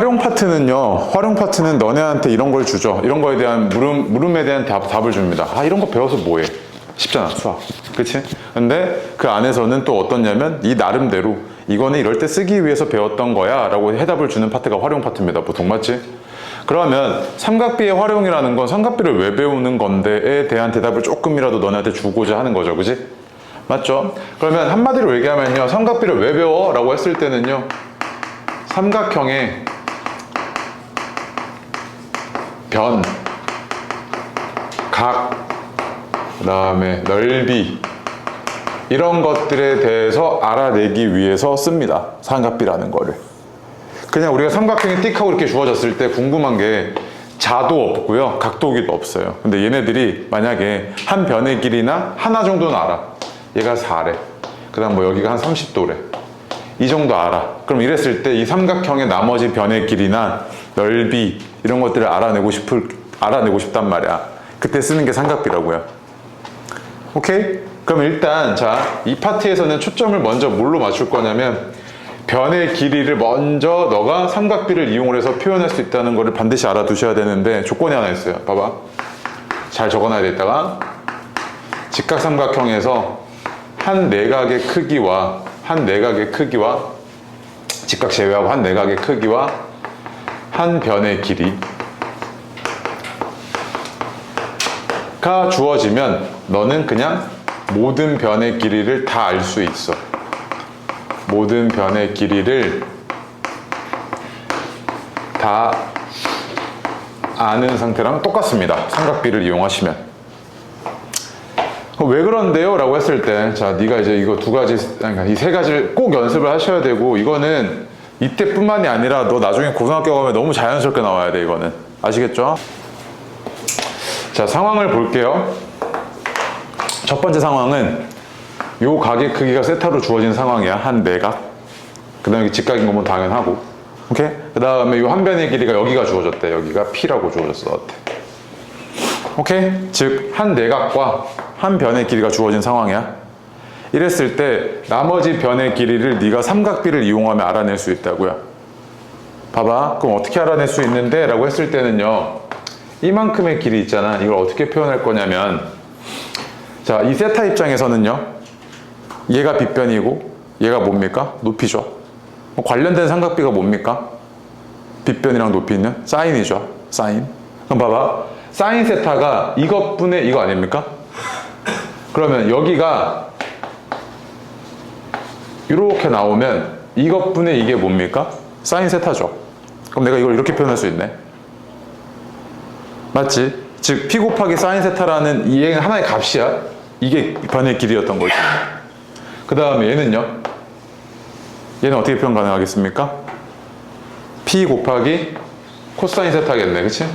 활용 파트는요, 활용 파트는 너네한테 이런 걸 주죠. 이런 거에 대한 물음에 대한 답을 줍니다. 아, 이런 거 배워서 뭐해? 쉽잖아, 수학. 그치? 근데 그 안에서는 또 어떻냐면 이 나름대로 이거는 이럴 때 쓰기 위해서 배웠던 거야 라고 해답을 주는 파트가 활용 파트입니다. 보통 맞지? 그러면 삼각비의 활용이라는 건 삼각비를 왜 배우는 건데에 대한 대답을 조금이라도 너네한테 주고자 하는 거죠. 그치? 맞죠? 그러면 한마디로 얘기하면요, 삼각비를 왜 배워? 라고 했을 때는요, 삼각형의 변, 각, 그 다음에 넓이 이런 것들에 대해서 알아내기 위해서 씁니다. 삼각비라는 거를. 그냥 우리가 삼각형이 띡 하고 이렇게 주어졌을 때 궁금한 게 자도 없고요, 각도기도 없어요. 근데 얘네들이 만약에 한 변의 길이나 하나 정도는 알아. 얘가 4래. 그 다음 뭐 여기가 한 30도래. 이 정도 알아. 그럼 이랬을 때 이 삼각형의 나머지 변의 길이나 넓이 이런 것들을 알아내고 싶단 말이야. 그때 쓰는 게 삼각비라고요. 오케이? 그럼 일단 자, 이 파트에서는 초점을 먼저 뭘로 맞출 거냐면 변의 길이를 먼저 너가 삼각비를 이용을 해서 표현할 수 있다는 거를 반드시 알아두셔야 되는데 조건이 하나 있어요. 봐봐. 잘 적어놔야 되겠다가 직각삼각형에서 한 내각의 크기와 직각 제외하고 한 내각의 크기와 한 변의 길이가 주어지면 너는 그냥 모든 변의 길이를 다 알 수 있어. 모든 변의 길이를 다 아는 상태랑 똑같습니다. 삼각비를 이용하시면. 왜 그런데요? 라고 했을 때, 자, 네가 이제 이거 두 가지, 그러니까 이 세 가지를 꼭 연습을 하셔야 되고, 이거는 이때뿐만이 아니라 너 나중에 고등학교 가면 너무 자연스럽게 나와야 돼, 이거는. 아시겠죠? 자, 상황을 볼게요. 첫 번째 상황은 요 각의 크기가 세타로 주어진 상황이야. 한 내각. 그 다음에 직각인 거면 당연하고. 오케이? 그 다음에 요 한 변의 길이가 여기가 주어졌대. 여기가 P라고 주어졌어. 너한테. 오케이? 즉, 한 내각과 한 변의 길이가 주어진 상황이야. 이랬을 때 나머지 변의 길이를 네가 삼각비를 이용하면 알아낼 수 있다고요. 봐봐. 그럼 어떻게 알아낼 수 있는데? 라고 했을 때는요, 이만큼의 길이 있잖아. 이걸 어떻게 표현할 거냐면, 자, 이 세타 입장에서는요, 얘가 빗변이고 얘가 뭡니까? 높이죠. 관련된 삼각비가 뭡니까? 빗변이랑 높이는 사인이죠. 사인. 그럼 봐봐. 사인 세타가 이것분의 이거 아닙니까? 그러면 여기가 이렇게 나오면 이것분의 이게 뭡니까? 사인 세타죠. 그럼 내가 이걸 이렇게 표현할 수 있네. 맞지? 즉 P 곱하기 사인 세타라는 이 하나의 값이야. 이게 변의 길이였던 거지. 그 다음에 얘는요, 얘는 어떻게 표현 가능하겠습니까? P 곱하기 코사인 세타겠네. 그치?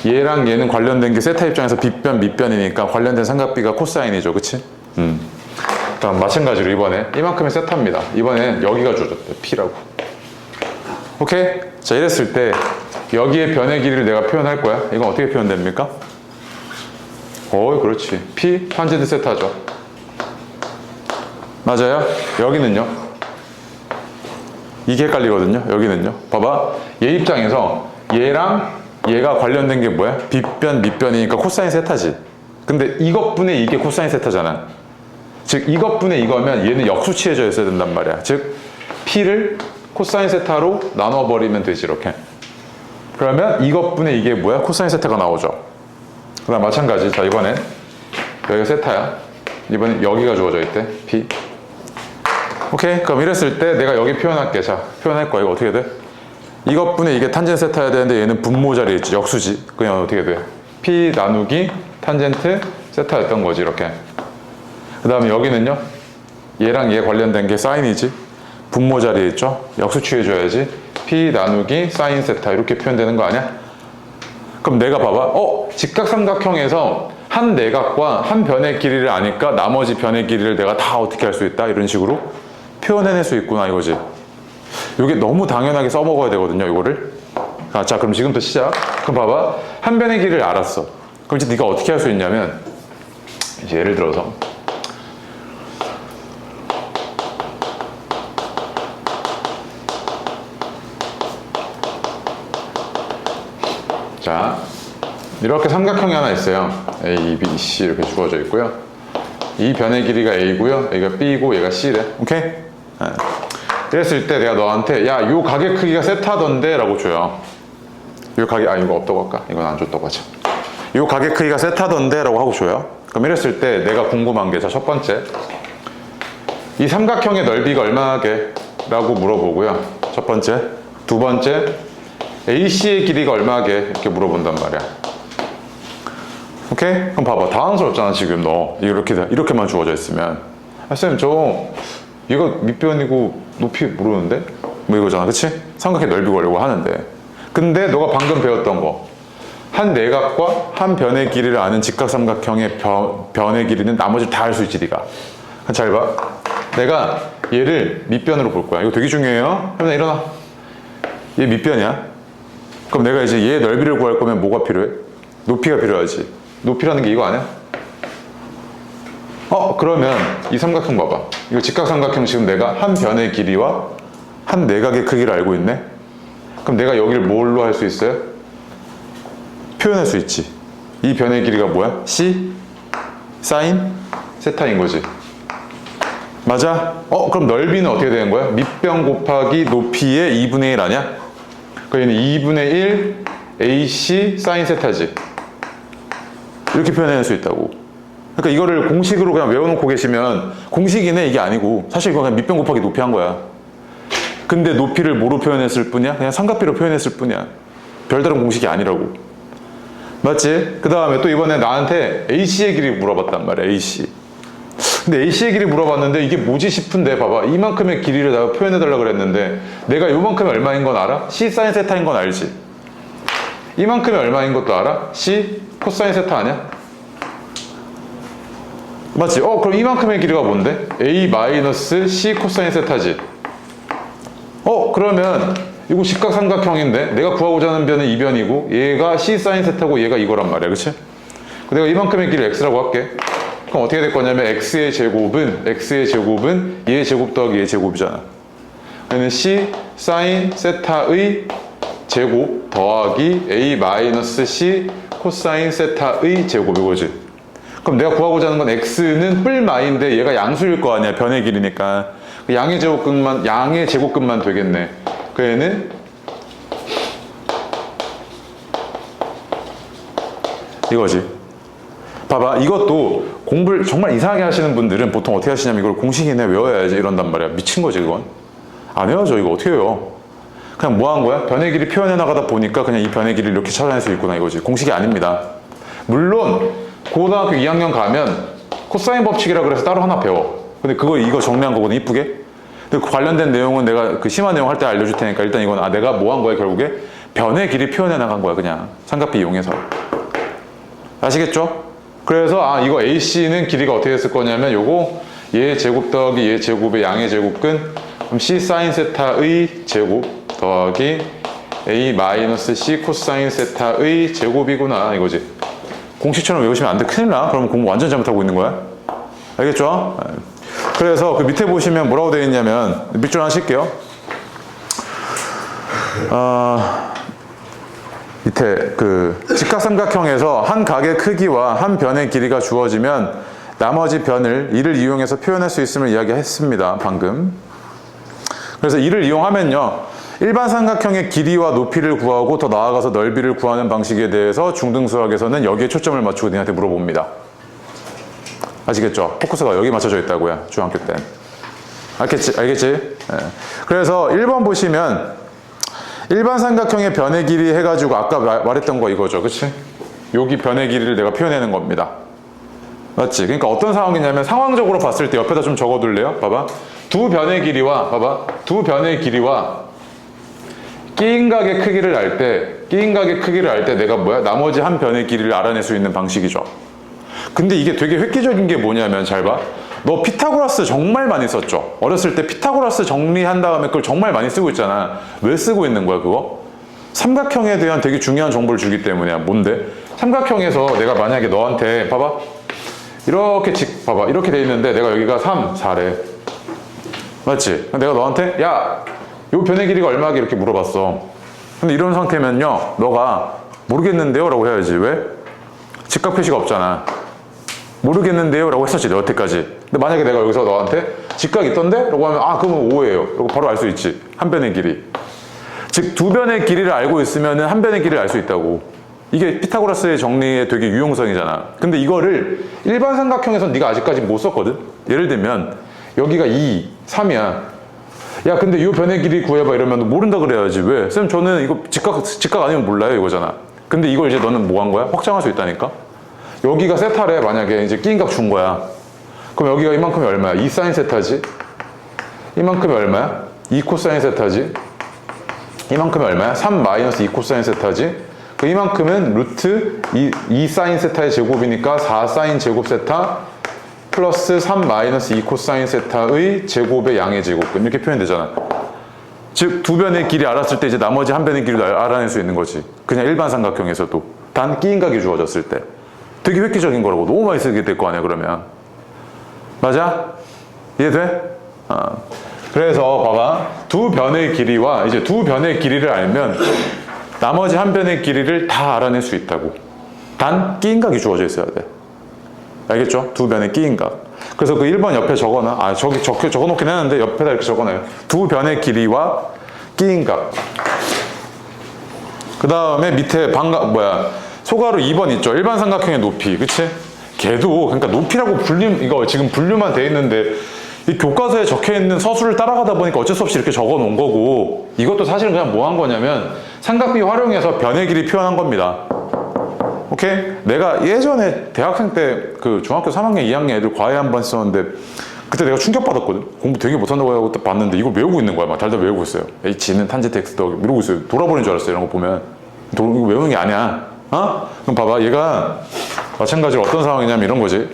얘랑 얘는 관련된 게 세타 입장에서 빗변 밑변이니까 관련된 삼각비가 코사인이죠. 그치? 그럼 마찬가지로 이번에 이만큼의 세타입니다. 이번엔 여기가 주어졌대. P라고. 오케이? 자, 이랬을 때 여기에 변의 길이를 내가 표현할 거야. 이건 어떻게 표현됩니까? 그렇지. P 탄젠트 세타죠. 맞아요? 여기는요? 이게 헷갈리거든요. 여기는요. 봐봐. 얘 입장에서 얘랑 얘가 관련된 게 뭐야? 빗변, 밑변이니까 코사인 세타지. 근데 이것분의 이게 코사인 세타잖아. 즉 이것분의 이거면 얘는 역수치해져 있어야 된단 말이야. 즉 P를 코사인 세타로 나눠버리면 되지. 이렇게. 그러면 이것분의 이게 뭐야? 코사인 세타가 나오죠. 그 다음 마찬가지. 자, 이번엔 여기가 세타야. 이번엔 여기가 주어져 있대. P. 오케이? 그럼 이랬을 때 내가 여기 표현할게. 자, 표현할 거야. 이거 어떻게 돼? 이것분의 이게 탄젠트 세타여야 되는데 얘는 분모 자리에 있지. 역수지. 그냥 어떻게 돼? P 나누기 탄젠트 세타였던 거지. 이렇게. 그 다음에 여기는요, 얘랑 얘 관련된 게 사인이지. 분모 자리에 있죠. 역수취해줘야지. P 나누기 사인 세타 이렇게 표현되는 거 아니야? 그럼 내가 봐봐. 직각삼각형에서 한 내각과 한 변의 길이를 아니까 나머지 변의 길이를 내가 다 어떻게 할 수 있다? 이런 식으로 표현해낼 수 있구나 이거지. 이게 너무 당연하게 써먹어야 되거든요. 이거를. 자, 그럼 지금부터 시작. 그럼 봐봐. 한 변의 길이를 알았어. 그럼 이제 네가 어떻게 할 수 있냐면, 이제 예를 들어서 자, 이렇게 삼각형이 하나 있어요. A, B, C 이렇게 주어져 있고요. 이 변의 길이가 A고요. 여기가 B고 얘가 C래. 오케이? 이랬을 때 내가 너한테 야, 요 가게 크기가 세타던데 라고 줘요. 요 가게, 이거 없다고 할까? 이건 안 줬다고 하자. 요 가게 크기가 세타던데 라고 하고 줘요. 그럼 이랬을 때 내가 궁금한 게, 자, 첫 번째, 이 삼각형의 넓이가 얼마게? 라고 물어보고요. 첫 번째. 두 번째, AC의 길이가 얼마게? 이렇게 물어본단 말이야. 오케이? 그럼 봐봐. 당황스럽잖아, 지금 너. 이렇게만 주어져 있으면. 쌤, 이거 밑변이고 높이 모르는데? 뭐 이거잖아, 그치? 삼각형 넓이 구하려고 하는데. 근데 너가 방금 배웠던 거. 한 내각과 한 변의 길이를 아는 직각삼각형의 변의 길이는 나머지를 다 알 수 있지, 네가. 잘 봐. 내가 얘를 밑변으로 볼 거야. 이거 되게 중요해요. 현아, 일어나. 얘 밑변이야. 그럼 내가 이제 얘 넓이를 구할 거면 뭐가 필요해? 높이가 필요하지. 높이라는 게 이거 아니야? 그러면 이 삼각형 봐봐. 이거 직각삼각형 지금 내가 한 변의 길이와 한 내각의 크기를 알고 있네? 그럼 내가 여기를 뭘로 할 수 있어요? 표현할 수 있지. 이 변의 길이가 뭐야? C? 사인? 세타인 거지. 맞아? 그럼 넓이는 어떻게 되는 거야? 밑변 곱하기 높이의 2분의 1 아니야? 그럼 얘는 2분의 1 AC 사인 세타지. 이렇게 표현할 수 있다고. 그러니까 이거를 공식으로 그냥 외워놓고 계시면 공식이네 이게 아니고 사실 이거 그냥 밑변 곱하기 높이 한 거야. 근데 높이를 뭐로 표현했을 뿐이야? 그냥 삼각비로 표현했을 뿐이야. 별다른 공식이 아니라고. 맞지? 그 다음에 또 이번에 나한테 AC의 길이 물어봤단 말이야. AC. 근데 AC의 길이 물어봤는데 이게 뭐지 싶은데 봐봐. 이만큼의 길이를 내가 표현해달라 그랬는데 내가 요만큼이 얼마인 건 알아? C 사인 세타인 건 알지? 이만큼이 얼마인 것도 알아? C 코사인 세타 아니야? 맞지? 그럼 이만큼의 길이가 뭔데? A 마이너스 C 코사인 세타지. 그러면 이거 직각삼각형인데 내가 구하고자 하는 변은 이 변이고 얘가 C 사인 세타고 얘가 이거란 말이야. 그치? 내가 이만큼의 길을 X라고 할게. 그럼 어떻게 될 거냐면 X의 제곱은 얘 제곱 더하기 얘 제곱이잖아. 얘는 C 사인 세타의 제곱 더하기 A 마이너스 C 코사인 세타의 제곱 이거지. 그럼 내가 구하고자 하는 건 X는 뿔마인데 얘가 양수일 거 아니야. 변의 길이니까. 양의 제곱근만 되겠네. 그 얘는 이거지. 봐봐. 이것도 공부를 정말 이상하게 하시는 분들은 보통 어떻게 하시냐면 이걸 공식이네 외워야지 이런단 말이야. 미친 거지 그건. 안 외워져. 이거 어떻게 외워. 그냥 뭐 한 거야? 변의 길이 표현해 나가다 보니까 그냥 이 변의 길이를 이렇게 찾아낼 수 있구나 이거지. 공식이 아닙니다. 물론 고등학교 2학년 가면 코사인 법칙이라 그래서 따로 하나 배워. 근데 이거 정리한 거거든, 이쁘게. 근데 그 관련된 내용은 내가 그 심화 내용 할 때 알려줄 테니까 일단 이건 내가 뭐 한 거야 결국에? 변의 길이 표현해 나간 거야 그냥. 삼각비 이용해서. 아시겠죠? 그래서 이거 AC는 길이가 어떻게 됐을 거냐면 요거 얘 제곱 더하기 얘 제곱의 양의 제곱근 그럼 C 사인 세타의 제곱 더하기 A 마이너스 C 코사인 세타의 제곱이구나 이거지. 공식처럼 외우시면 안 돼. 큰일 나. 그러면 공부 완전 잘못하고 있는 거야. 알겠죠? 그래서 그 밑에 보시면 뭐라고 되어 있냐면 밑줄 하나 칠게요. 밑에 그 직각삼각형에서 한 각의 크기와 한 변의 길이가 주어지면 나머지 변을 이를 이용해서 표현할 수 있음을 이야기했습니다. 방금. 그래서 이를 이용하면요. 일반 삼각형의 길이와 높이를 구하고 더 나아가서 넓이를 구하는 방식에 대해서 중등수학에서는 여기에 초점을 맞추고 니한테 물어봅니다. 아시겠죠? 포커스가 여기 맞춰져 있다고요. 중학교 때. 알겠지? 네. 그래서 1번 보시면 일반 삼각형의 변의 길이 해가지고 아까 말했던 거 이거죠. 그치? 여기 변의 길이를 내가 표현하는 겁니다. 맞지? 그러니까 어떤 상황이냐면 상황적으로 봤을 때 옆에다 좀 적어둘래요? 봐봐. 두 변의 길이와 끼인 각의 크기를 알 때 내가 뭐야? 나머지 한 변의 길이를 알아낼 수 있는 방식이죠. 근데 이게 되게 획기적인 게 뭐냐면 잘 봐. 너 피타고라스 정말 많이 썼죠? 어렸을 때 피타고라스 정리한 다음에 그걸 정말 많이 쓰고 있잖아. 왜 쓰고 있는 거야 그거? 삼각형에 대한 되게 중요한 정보를 주기 때문이야. 뭔데? 삼각형에서 내가 만약에 너한테 봐봐. 이렇게 돼 있는데 내가 여기가 3, 4래. 맞지? 내가 너한테 야! 요 변의 길이가 얼마게 이렇게 물어봤어. 근데 이런 상태면요. 너가 모르겠는데요 라고 해야지. 왜? 직각 표시가 없잖아. 모르겠는데요 라고 했었지, 여태까지. 근데 만약에 내가 여기서 너한테 직각 있던데? 라고 하면 아 그러면 5예요 라고 바로 알 수 있지. 한 변의 길이. 즉 두 변의 길이를 알고 있으면 한 변의 길이를 알 수 있다고. 이게 피타고라스의 정리의 되게 유용성이잖아. 근데 이거를 일반 삼각형에선 네가 아직까지 못 썼거든. 예를 들면 여기가 2, 3이야. 야 근데 이 변의 길이 구해봐 이러면 모른다 그래야지. 왜? 쌤 저는 이거 직각 아니면 몰라요 이거잖아. 근데 이걸 이제 너는 뭐 한 거야? 확장할 수 있다니까. 여기가 세타래. 만약에 이제 끼인각 준 거야. 그럼 여기가 이만큼이 얼마야? 2 사인 세타지. 이만큼이 얼마야? 2 코사인 세타지. 이만큼이 얼마야? 3 마이너스 2 코사인 세타지. 이만큼은 루트 2 사인 세타의 제곱이니까 4 사인 제곱 세타 플러스 3 마이너스 2 코사인 세타의 제곱의 양의 제곱근 이렇게 표현되잖아. 즉 두 변의 길이 알았을 때 이제 나머지 한 변의 길이도 알아낼 수 있는 거지. 그냥 일반 삼각형에서도 단 끼인각이 주어졌을 때. 되게 획기적인 거라고. 너무 많이 쓰게 될 거 아니야 그러면. 맞아? 이해돼? 그래서 봐봐. 두 변의 길이와 이제 두 변의 길이를 알면 나머지 한 변의 길이를 다 알아낼 수 있다고. 단 끼인각이 주어져 있어야 돼. 알겠죠? 두 변의 끼인각. 그래서 그 1번 옆에 적어놔. 저기 적어놓긴 했는데 옆에다 이렇게 적어놔요. 두 변의 길이와 끼인각. 그 다음에 밑에 소가로 2번 있죠? 일반 삼각형의 높이. 그치? 걔도 그러니까 높이라고 이거 지금 분류만 돼 있는데 이 교과서에 적혀있는 서술을 따라가다 보니까 어쩔 수 없이 이렇게 적어 놓은 거고, 이것도 사실은 그냥 뭐 한 거냐면 삼각비 활용해서 변의 길이 표현한 겁니다. 오케이? 내가 예전에 대학생 때 그 중학교 3학년 2학년 애들 과외 한 번 했었는데 그때 내가 충격받았거든. 공부 되게 못한다고 하고 딱 봤는데 이걸 외우고 있는 거야. 막 달달 외우고 있어요. H는 탄젠트 X 더하기 이러고 있어요. 돌아버린 줄 알았어요. 이런 거 보면. 이거 외우는 게 아니야. 그럼 봐봐. 얘가 마찬가지로 어떤 상황이냐면 이런 거지.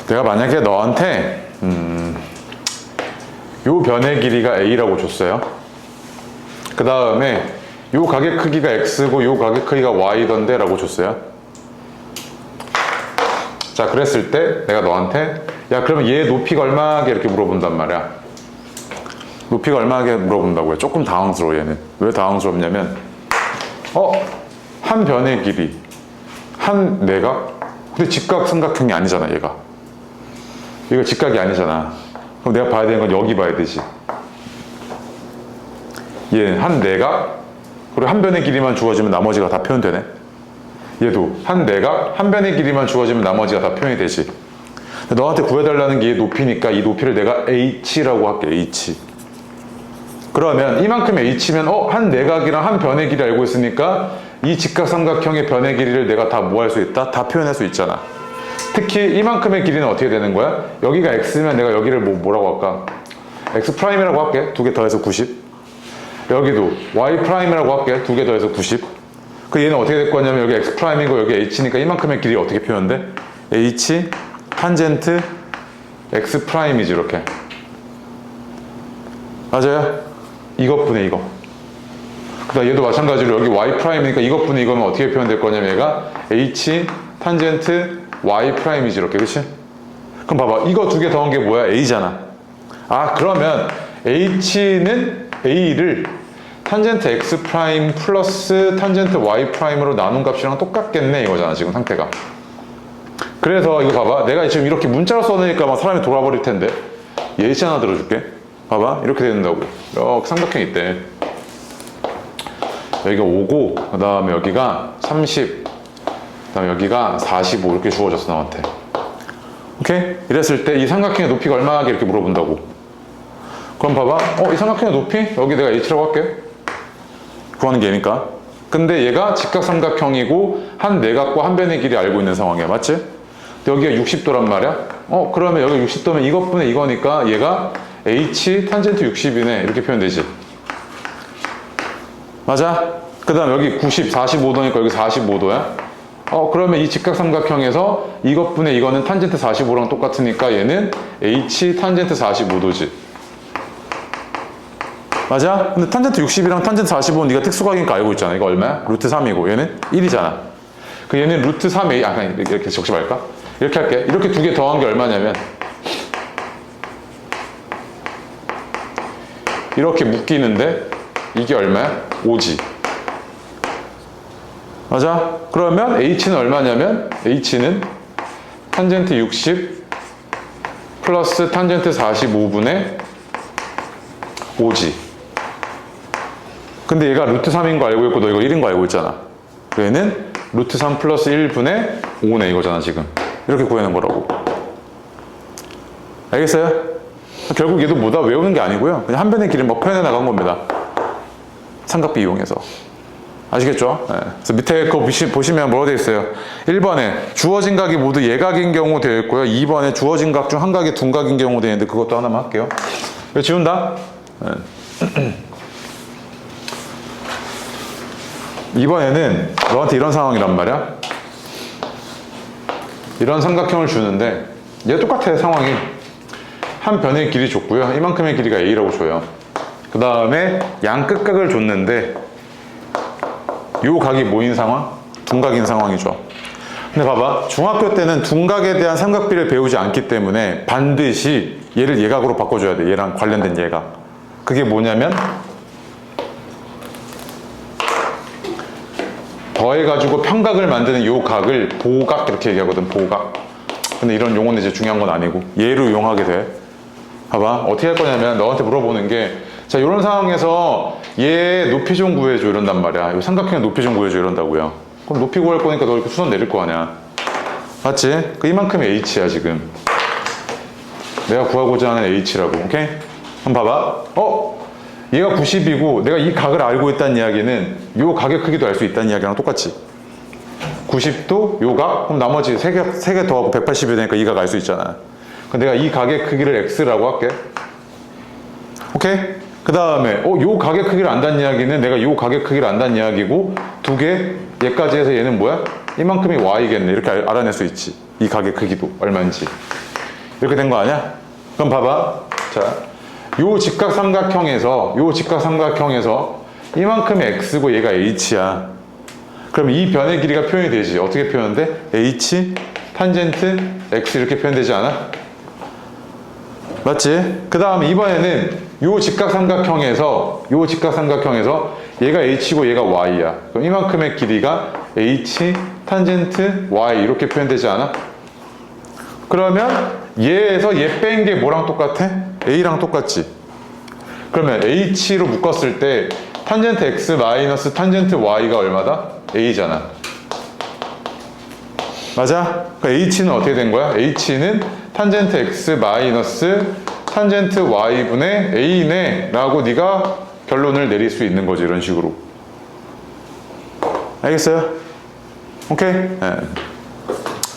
내가 만약에 너한테 요 변의 길이가 A라고 줬어요. 그 다음에 요 각의 크기가 X고 요 각의 크기가 Y던데 라고 줬어요. 자, 그랬을 때 내가 너한테 야 그러면 얘 높이가 얼마게 이렇게 물어본단 말이야. 높이가 얼마게 물어본다고요. 조금 당황스러워. 얘는 왜 당황스럽냐면 한 변의 길이 한 내각. 근데 직각 삼각형이 아니잖아. 얘가 직각이 아니잖아. 그럼 내가 봐야 되는 건 여기 봐야 되지. 얘는 한 내각, 그리고 한 변의 길이만 주어지면 나머지가 다 표현되네. 얘도 한 내각, 한 변의 길이만 주어지면 나머지가 다 표현이 되지. 너한테 구해달라는 게 얘 높이니까 이 높이를 내가 H라고 할게. H. 그러면 이만큼의 H면 한 내각이랑 한 변의 길이 알고 있으니까 이 직각삼각형의 변의 길이를 내가 다 뭐 할 수 있다? 다 표현할 수 있잖아. 특히 이만큼의 길이는 어떻게 되는 거야? 여기가 X면 내가 여기를 뭐라고 할까? X'이라고 할게. 2개 더해서 90. 여기도 Y'이라고 할게. 2개 더해서 90. 그 얘는 어떻게 될 거냐면 여기 X'이고 여기 H니까 이만큼의 길이 어떻게 표현돼? H 탄젠트 X'이지 이렇게. 맞아요? 이것분의 이거. 그다음 얘도 마찬가지로 여기 Y'이니까 이것분의 이거면 어떻게 표현될 거냐면 얘가 H 탄젠트 Y'이지 이렇게. 그치? 그럼 봐봐. 이거 두 개 더한 게 뭐야? A잖아. 그러면 H는 A를 탄젠트 X' 플러스 탄젠트 Y'으로 나눈 값이랑 똑같겠네 이거잖아 지금 상태가. 그래서 이거 봐봐. 내가 지금 이렇게 문자로 써놓으니까 막 사람이 돌아버릴 텐데 예시 하나 들어줄게. 봐봐. 이렇게 된다고. 이렇게 삼각형이 있대. 여기가 5고 그 다음에 여기가 30, 그 다음에 여기가 45 이렇게 주어졌어 나한테. 오케이? 이랬을 때 이 삼각형의 높이가 얼마나 이렇게 물어본다고. 그럼 봐봐. 이 삼각형의 높이? 여기 내가 H라고 할게. 구하는 게 얘니까. 근데 얘가 직각삼각형이고 한 내각과 한 변의 길이 알고 있는 상황이야. 맞지? 여기가 60도란 말이야. 그러면 여기 60도면 이것분의 이거니까 얘가 H 탄젠트 60이네 이렇게 표현되지. 맞아? 그 다음 여기 90, 45도니까 여기 45도야. 그러면 이 직각삼각형에서 이것분의 이거는 탄젠트 45랑 똑같으니까 얘는 H 탄젠트 45도지. 맞아? 근데 탄젠트 60이랑 탄젠트 45는 네가 특수각이니까 알고 있잖아. 이거 얼마야? 루트 3이고 얘는 1이잖아. 얘는 루트 3A, 이렇게 적지 말까? 이렇게 할게. 이렇게 두 개 더한 게 얼마냐면 이렇게 묶이는데 이게 얼마야? 5지. 맞아? 그러면 H는 얼마냐면 H는 탄젠트 60 플러스 탄젠트 45분의 5지. 근데 얘가 루트 3인 거 알고 있고 너 이거 1인 거 알고 있잖아. 얘는 루트 3 플러스 1분의 5네 이거잖아 지금. 이렇게 구하는 거라고. 알겠어요? 결국 얘도 뭐다 외우는 게 아니고요. 그냥 한 변의 길을 뭐 표현해 나간 겁니다. 삼각비 이용해서. 아시겠죠? 네. 그래서 밑에 거 보시면 뭐가 되어 있어요? 1번에 주어진 각이 모두 예각인 경우 되어 있고요. 2번에 주어진 각 중 한 각이 둔각인 경우 되어 있는데 그것도 하나만 할게요. 이거 지운다? 네. 이번에는 너한테 이런 상황이란 말이야. 이런 삼각형을 주는데 얘 똑같아 상황이. 한 변의 길이 줬고요. 이만큼의 길이가 A라고 줘요. 그 다음에 양 끝각을 줬는데 요 각이 뭐인 상황? 둔각인 상황이죠. 근데 봐봐. 중학교 때는 둔각에 대한 삼각비를 배우지 않기 때문에 반드시 얘를 예각으로 바꿔줘야 돼. 얘랑 관련된 예각. 그게 뭐냐면 더해가지고 평각을 만드는 요 각을 보각 이렇게 얘기하거든. 보각. 근데 이런 용어는 이제 중요한 건 아니고 얘로 이용하게 돼. 봐봐. 어떻게 할 거냐면 너한테 물어보는 게 자, 이런 상황에서 얘 높이 좀 구해줘 이런단 말이야. 이 삼각형의 높이 좀 구해줘 이런다고요. 그럼 높이 구할 거니까 너 이렇게 수선 내릴 거 아니야. 맞지? 그 이만큼이 H야 지금. 내가 구하고자 하는 H라고. 오케이? 그럼 봐봐. 얘가 90이고 내가 이 각을 알고 있다는 이야기는 요 각의 크기도 알 수 있다는 이야기랑 똑같지. 90도 요 각? 그럼 나머지 3개 더하고 180이 되니까 이 각 알 수 있잖아. 그럼 내가 이 각의 크기를 X라고 할게. 오케이? 그 다음에 요 각의 크기를 안다는 이야기는 내가 요 각의 크기를 안다는 이야기고 두 개 얘까지 해서 얘는 뭐야? 이만큼이 Y겠네. 이렇게 알아낼 수 있지. 이 각의 크기도 얼마인지. 이렇게 된 거 아니야? 그럼 봐봐. 자, 요 직각삼각형에서 이만큼이 X고 얘가 H야. 그럼 이 변의 길이가 표현이 되지. 어떻게 표현돼? H 탄젠트 X 이렇게 표현되지 않아? 맞지? 그 다음 이번에는 요 직각삼각형에서 얘가 H고 얘가 Y야. 그럼 이만큼의 길이가 H 탄젠트 Y 이렇게 표현되지 않아? 그러면 얘에서 얘 뺀 게 뭐랑 똑같아? A랑 똑같지? 그러면 H로 묶었을 때 탄젠트 X 마이너스 탄젠트 Y가 얼마다? A잖아. 맞아? 그러니까 H는 어떻게 된 거야? H는 탄젠트 X 마이너스 탄젠트 Y분의 A네 라고 네가 결론을 내릴 수 있는 거지. 이런 식으로. 알겠어요? 오케이? 네.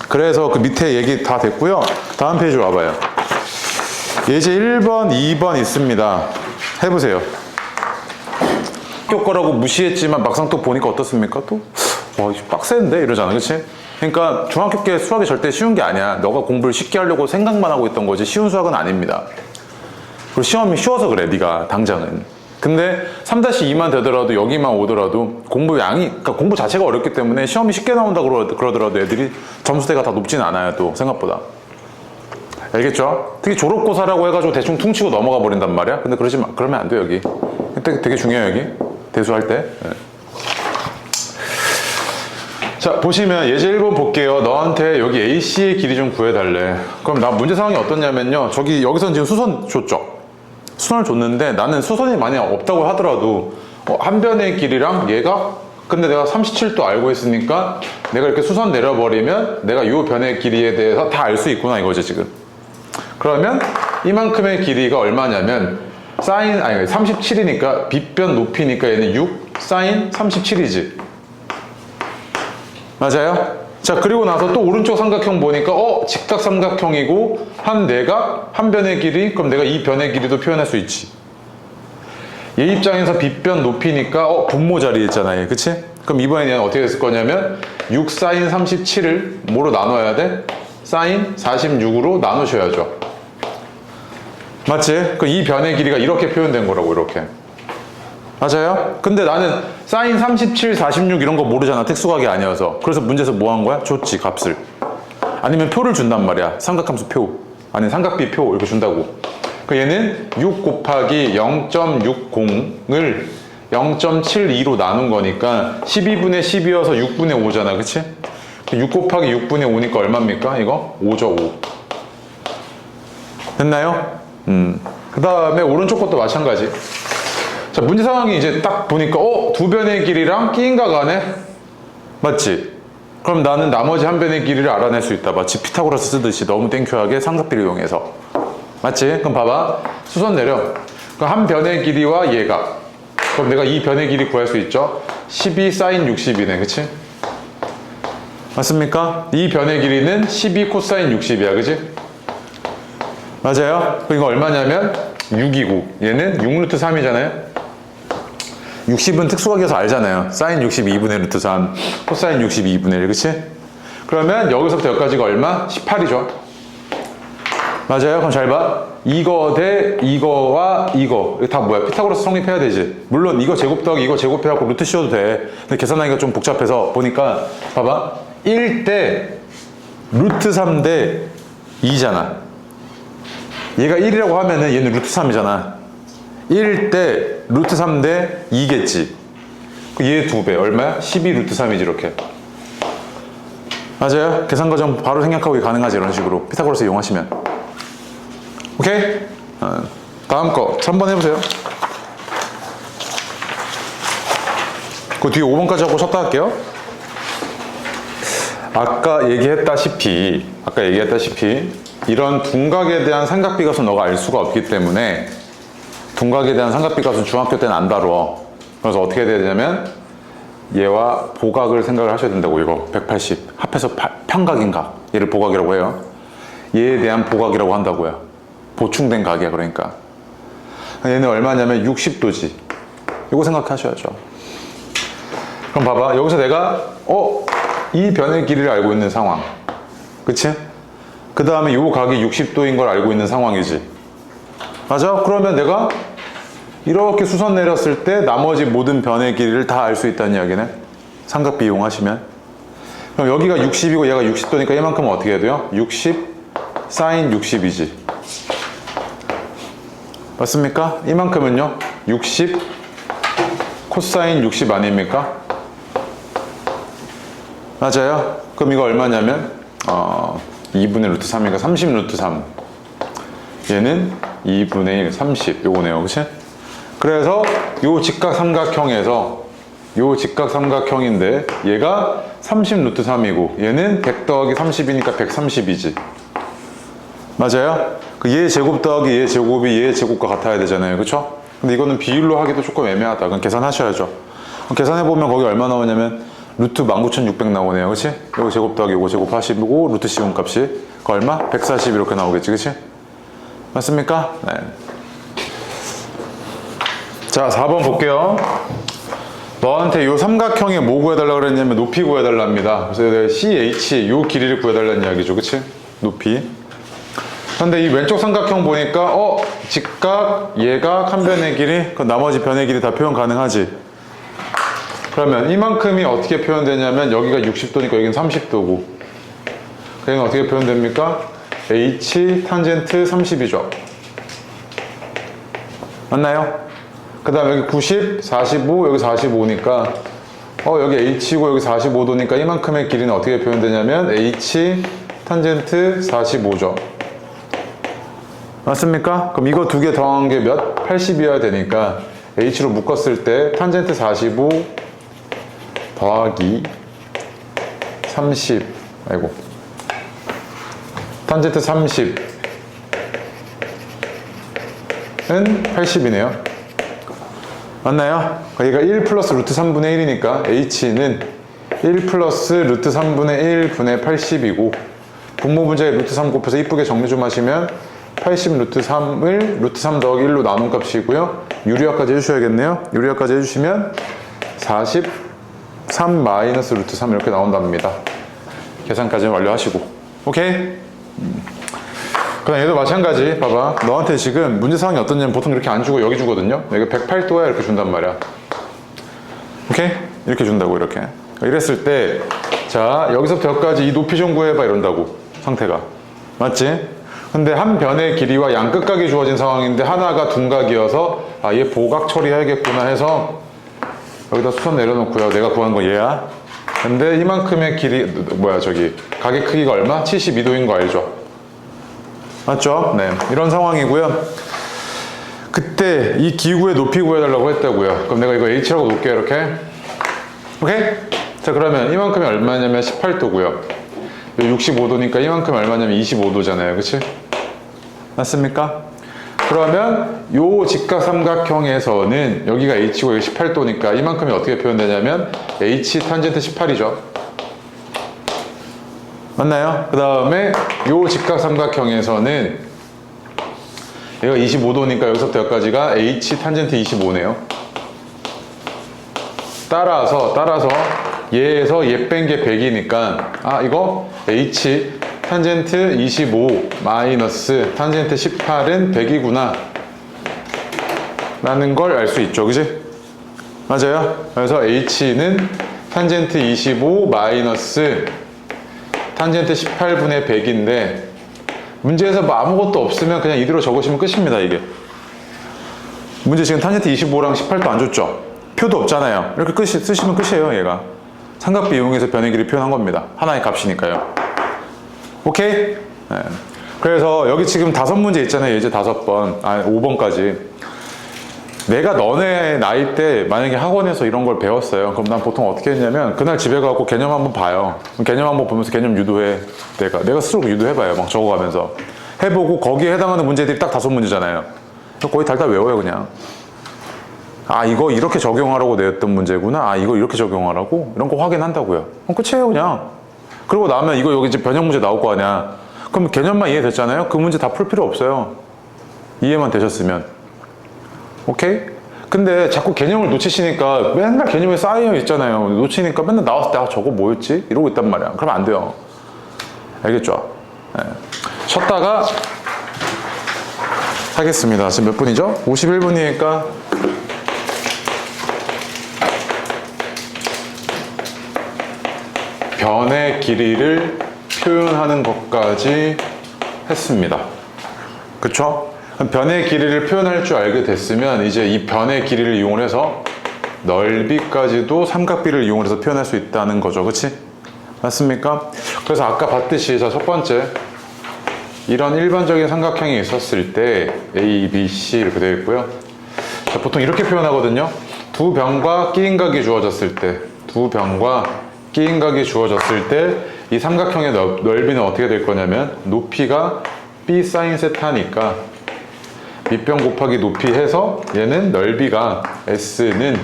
그래서 그 밑에 얘기 다 됐고요. 다음 페이지로 와봐요. 예제 1번, 2번 있습니다. 해보세요. 학교 거라고 무시했지만 막상 또 보니까 어떻습니까? 또 빡센데? 이러잖아. 그치? 그러니까 중학교 때 수학이 절대 쉬운 게 아니야. 너가 공부를 쉽게 하려고 생각만 하고 있던 거지 쉬운 수학은 아닙니다. 그리고 시험이 쉬워서 그래. 네가 당장은. 근데 3-2만 되더라도 여기만 오더라도 공부 양이, 그러니까 공부 자체가 어렵기 때문에 시험이 쉽게 나온다 그러더라도 애들이 점수대가 다 높진 않아요. 또 생각보다. 알겠죠? 특히 졸업고사라고 해가지고 대충 퉁치고 넘어가 버린단 말이야. 근데 그러면 안 돼. 여기 되게 중요해. 여기 대수할 때. 네. 자, 보시면 예제 1번 볼게요. 너한테 여기 AC의 길이 좀 구해달래. 그럼 나 문제 상황이 어떻냐면요. 여기서는 지금 수선 줬죠. 수선을 줬는데 나는 수선이 만약 없다고 하더라도 한 변의 길이랑 얘가 근데 내가 37도 알고 있으니까 내가 이렇게 수선 내려버리면 내가 이 변의 길이에 대해서 다 알 수 있구나 이거지 지금. 그러면 이만큼의 길이가 얼마냐면 37이니까 빗변 높이니까 얘는 6 사인 37이지. 맞아요? 자, 그리고 나서 또 오른쪽 삼각형 보니까 직각삼각형이고 한 내각 한 변의 길이, 그럼 내가 이 변의 길이도 표현할 수 있지. 얘 입장에서 빗변 높이니까 분모 자리에 있잖아. 그치? 그럼 이번에 얘는 어떻게 됐을 거냐면 6 사인 37을 뭐로 나눠야 돼? 사인 46으로 나누셔야죠. 맞지? 그럼 이 변의 길이가 이렇게 표현된 거라고. 이렇게. 맞아요? 근데 나는 사인 37, 46 이런 거 모르잖아. 특수각이 아니어서. 그래서 문제에서 뭐 한 거야? 줬지, 값을. 아니면 표를 준단 말이야. 삼각함수 표. 아니 삼각비 표 이렇게 준다고. 그 얘는 6 곱하기 0.60을 0.72로 나눈 거니까 12분의 10이어서 6분의 5잖아. 그치? 6 곱하기 6분의 5니까 얼마입니까? 이거? 5죠, 5. 됐나요? 그 다음에 오른쪽 것도 마찬가지. 자, 문제 상황이 이제 딱 보니까, 두 변의 길이랑 끼인가 가네? 맞지? 그럼 나는 나머지 한 변의 길이를 알아낼 수 있다. 마치 피타고라스 쓰듯이 너무 땡큐하게 삼각비를 이용해서. 맞지? 그럼 봐봐. 수선 내려. 그럼 한 변의 길이와 얘가. 그럼 내가 이 변의 길이 구할 수 있죠? 12 사인 60이네. 그치? 맞습니까? 이 변의 길이는 12 코사인 60이야. 그치? 맞아요? 이거 얼마냐면 6이고 얘는 6루트 3이잖아요? 60은 특수각이어서 알잖아요. 사인 62분의 루트 3, 코사인 62분의 1, 그치? 그러면 여기서부터 여기까지가 얼마? 18이죠. 맞아요? 그럼 잘 봐. 이거 대 이거와 이거. 이거 다 뭐야? 피타고라스 성립해야 되지. 물론 이거 제곱 더하기 이거 제곱해갖고 루트 씌워도 돼. 근데 계산하기가 좀 복잡해서 보니까 봐봐. 1 대 루트 3 대 2잖아. 얘가 1이라고 하면은 얘는 루트 3이잖아. 1 대 루트 3 대 2겠지. 얘 2배. 얼마야? 12 루트 3이지, 이렇게. 맞아요? 계산 과정 바로 생략하고 가능하지, 이런 식으로. 피타고라스 이용하시면. 오케이? 다음 거. 3번 해보세요. 그 뒤에 5번까지 하고 쉬었다 할게요. 아까 얘기했다시피 이런 둔각에 대한 삼각비 값은 너가 알 수가 없기 때문에 둔각에 대한 삼각비 값은 중학교 때는 안 다뤄. 그래서 어떻게 해야 되냐면 얘와 보각을 생각을 하셔야 된다고. 이거 180 합해서 평각인각, 얘를 보각이라고 해요. 얘에 대한 보각이라고 한다고요. 보충된 각이야. 그러니까 얘는 얼마냐면 60도지. 이거 생각하셔야죠. 그럼 봐봐. 여기서 내가 이 변의 길이를 알고 있는 상황, 그치? 그 다음에 요 각이 60도인 걸 알고 있는 상황이지. 맞아? 그러면 내가 이렇게 수선 내렸을 때 나머지 모든 변의 길이를 다 알 수 있다는 이야기네. 삼각비 이용하시면. 그럼 여기가 60이고 얘가 60도니까 얘만큼은 어떻게 해야 돼요? 60 사인 60이지. 맞습니까? 이만큼은요? 60 코사인 60 아닙니까? 맞아요? 그럼 이거 얼마냐면 2분의 루트 3이니까 30 루트 3. 얘는 2분의 1, 30 요거네요. 그치? 그래서 요 직각삼각형에서 요 직각삼각형인데 얘가 30 루트 3이고 얘는 100 더하기 30이니까 130이지. 맞아요? 그 얘 제곱 더하기 얘 제곱이 얘 제곱과 같아야 되잖아요. 그쵸? 근데 이거는 비율로 하기도 조금 애매하다. 그럼 계산하셔야죠. 계산해보면 거기 얼마 나오냐면 루트 19,600 나오네요. 그치? 요거 제곱 더하기 요거 제곱 하시고 루트 씌운 값이 그 얼마? 140 이렇게 나오겠지. 그치? 맞습니까? 네. 자, 4번 볼게요. 너한테 요 삼각형에 뭐 구해달라고 그랬냐면 높이 구해달랍니다. 그래서 내가 CH 요 길이를 구해달라는 이야기죠. 그치? 높이. 근데 이 왼쪽 삼각형 보니까 직각, 얘가 한 변의 길이, 그 나머지 변의 길이 다 표현 가능하지. 그러면 이만큼이 어떻게 표현되냐면 여기가 60도니까 여기는 30도고 여기는 어떻게 표현됩니까? H 탄젠트 30이죠. 맞나요? 그 다음 여기 90, 45, 여기 45니까 여기 H고 여기 45도니까 이만큼의 길이는 어떻게 표현되냐면 H 탄젠트 45죠. 맞습니까? 그럼 이거 두 개 더한 게 몇? 80이어야 되니까 H로 묶었을 때 탄젠트 45 더하기 30 탄젠트 30은 80이네요. 맞나요? 얘가 1 플러스 루트 3분의 1이니까 H는 1 플러스 루트 3분의 1 분의 80이고 분모 문제에 루트 3 곱해서 이쁘게 정리 좀 하시면 80 루트 3을 루트 3 더하기 1로 나눈 값이고요. 유리화까지 해주셔야겠네요. 유리화까지 해주시면 43 마이너스 루트 3 이렇게 나온답니다. 계산까지 완료하시고. 오케이? 그럼 얘도 마찬가지. 봐봐. 너한테 지금 문제 상황이 어떠냐면 보통 이렇게 안 주고 여기 주거든요. 여기 108도야 이렇게 준단 말이야. 오케이? 이렇게 준다고 이렇게. 이랬을 때 자 여기서부터 여기까지 이 높이 좀 구해봐 이런다고. 상태가. 맞지? 근데 한 변의 길이와 양끝각이 주어진 상황인데 하나가 둔각이어서 아, 얘 보각 처리해야겠구나 해서 여기다 수선 내려놓고요. 내가 구한 건 얘야. 근데 이만큼의 길이 뭐야 저기 각의 크기가 얼마? 72도인 거 알죠? 맞죠? 네, 이런 상황이고요. 그때 이 기구의 높이 구해달라고 했다고요. 그럼 내가 이거 H라고 놓을게요. 이렇게. 오케이? 자, 그러면 이만큼이 얼마냐면 18도고요 65도니까 이만큼이 얼마냐면 25도잖아요. 그치? 맞습니까? 그러면 요 직각삼각형에서는 여기가 H고 여기 18도니까 이만큼이 어떻게 표현되냐면 H 탄젠트 18이죠. 맞나요? 그 다음에 요 직각삼각형에서는 얘가 25도니까 여기서부터 여기까지가 H 탄젠트 25네요. 따라서 얘에서 얘 뺀 게 100이니까 아 이거 H 탄젠트 25 마이너스 탄젠트 18은 100이구나 라는 걸 알 수 있죠. 그지? 맞아요? 그래서 H는 탄젠트 25 마이너스 탄젠트 18분의 100인데 문제에서 뭐 아무것도 없으면 그냥 이대로 적으시면 끝입니다. 이게 문제 지금 탄젠트 25랑 18도 안 줬죠? 표도 없잖아요. 이렇게 쓰시면 끝이에요. 얘가 삼각비 이용해서 변의 길이 표현한 겁니다. 하나의 값이니까요. 오케이? 네. 그래서 여기 지금 5문제 있잖아요. 이제 5번, 5번까지. 내가 너네 나이 때 만약에 학원에서 이런 걸 배웠어요. 그럼 난 보통 어떻게 했냐면 그날 집에 가고 개념 한번 봐요. 개념 한번 보면서 개념 유도해. 내가 스스로 유도해봐요. 막 적어가면서. 해보고 거기에 해당하는 문제들이 딱 5문제잖아요. 거의 달달 외워요, 그냥. 아, 이거 이렇게 적용하라고 내었던 문제구나. 아, 이거 이렇게 적용하라고? 이런 거 확인한다고요. 그럼 끝이에요, 그냥. 그러고 나면 이거 여기 이제 변형 문제 나올 거 아니야. 그럼 개념만 이해됐잖아요? 그 문제 다 풀 필요 없어요. 이해만 되셨으면. 오케이? 근데 자꾸 개념을 놓치시니까 맨날 개념에 쌓여 있잖아요. 놓치니까 맨날 나왔을 때 아, 저거 뭐였지? 이러고 있단 말이야. 그러면 안 돼요. 알겠죠? 네. 쉬었다가 하겠습니다. 지금 몇 분이죠? 51분이니까 변의 길이를 표현하는 것까지 했습니다. 그쵸? 변의 길이를 표현할 줄 알게 됐으면 이제 이 변의 길이를 이용해서 넓이까지도 삼각비를 이용해서 표현할 수 있다는 거죠. 그치? 맞습니까? 그래서 아까 봤듯이 자, 첫 번째 이런 일반적인 삼각형이 있었을 때 A, B, C 이렇게 되어 있고요. 자, 보통 이렇게 표현하거든요. 두 변과 끼인각이 주어졌을 때 이 삼각형의 넓이는 어떻게 될 거냐면 높이가 B 사인 세타니까 밑변 곱하기 높이 해서 얘는 넓이가 S는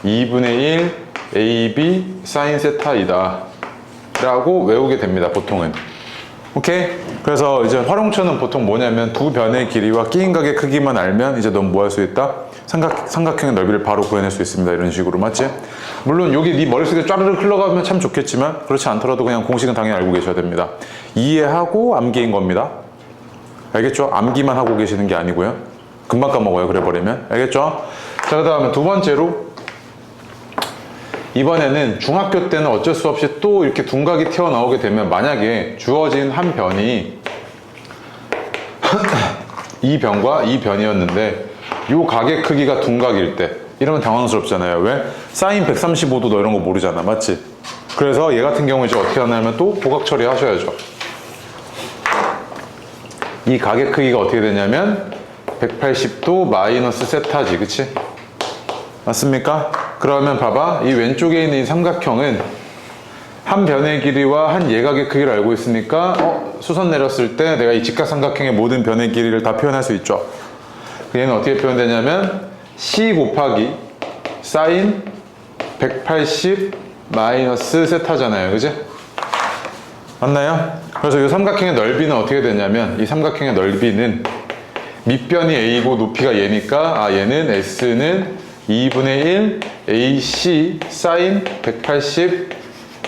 2분의 1 AB 사인 세타이다 라고 외우게 됩니다. 보통은. 오케이? 그래서 이제 활용처는 보통 뭐냐면 두 변의 길이와 끼인각의 크기만 알면 이제 넌 뭐 할 수 있다? 삼각형의 넓이를 바로 구해낼 수 있습니다. 이런 식으로. 맞지? 물론 여기 네 머릿속에 쫘르르 흘러가면 참 좋겠지만 그렇지 않더라도 그냥 공식은 당연히 알고 계셔야 됩니다. 이해하고 암기인 겁니다. 알겠죠? 암기만 하고 계시는 게 아니고요. 금방 까먹어요. 그래 버리면. 알겠죠? 자, 그 다음에 두 번째로 이번에는 중학교 때는 어쩔 수 없이 또 이렇게 둔각이 튀어나오게 되면 만약에 주어진 한 변이 이 변과 이 변이었는데 요 각의 크기가 둔각일 때 이러면 당황스럽잖아요. 왜? 사인 135도 너 이런 거 모르잖아. 맞지? 그래서 얘 같은 경우에 이제 어떻게 하냐면 또 보각 처리하셔야죠. 이 각의 크기가 어떻게 되냐면 180도 마이너스 세타지. 그치? 맞습니까? 그러면 봐봐. 이 왼쪽에 있는 이 삼각형은 한 변의 길이와 한 예각의 크기를 알고 있으니까 수선 내렸을 때 내가 이 직각삼각형의 모든 변의 길이를 다 표현할 수 있죠. 얘는 어떻게 표현되냐면 C 곱하기 사인 180 마이너스 세타잖아요. 그지? 맞나요? 그래서 이 삼각형의 넓이는 어떻게 되냐면 이 삼각형의 넓이는 밑변이 A고 높이가 얘니까 얘는 S는 2분의 1 AC 사인 180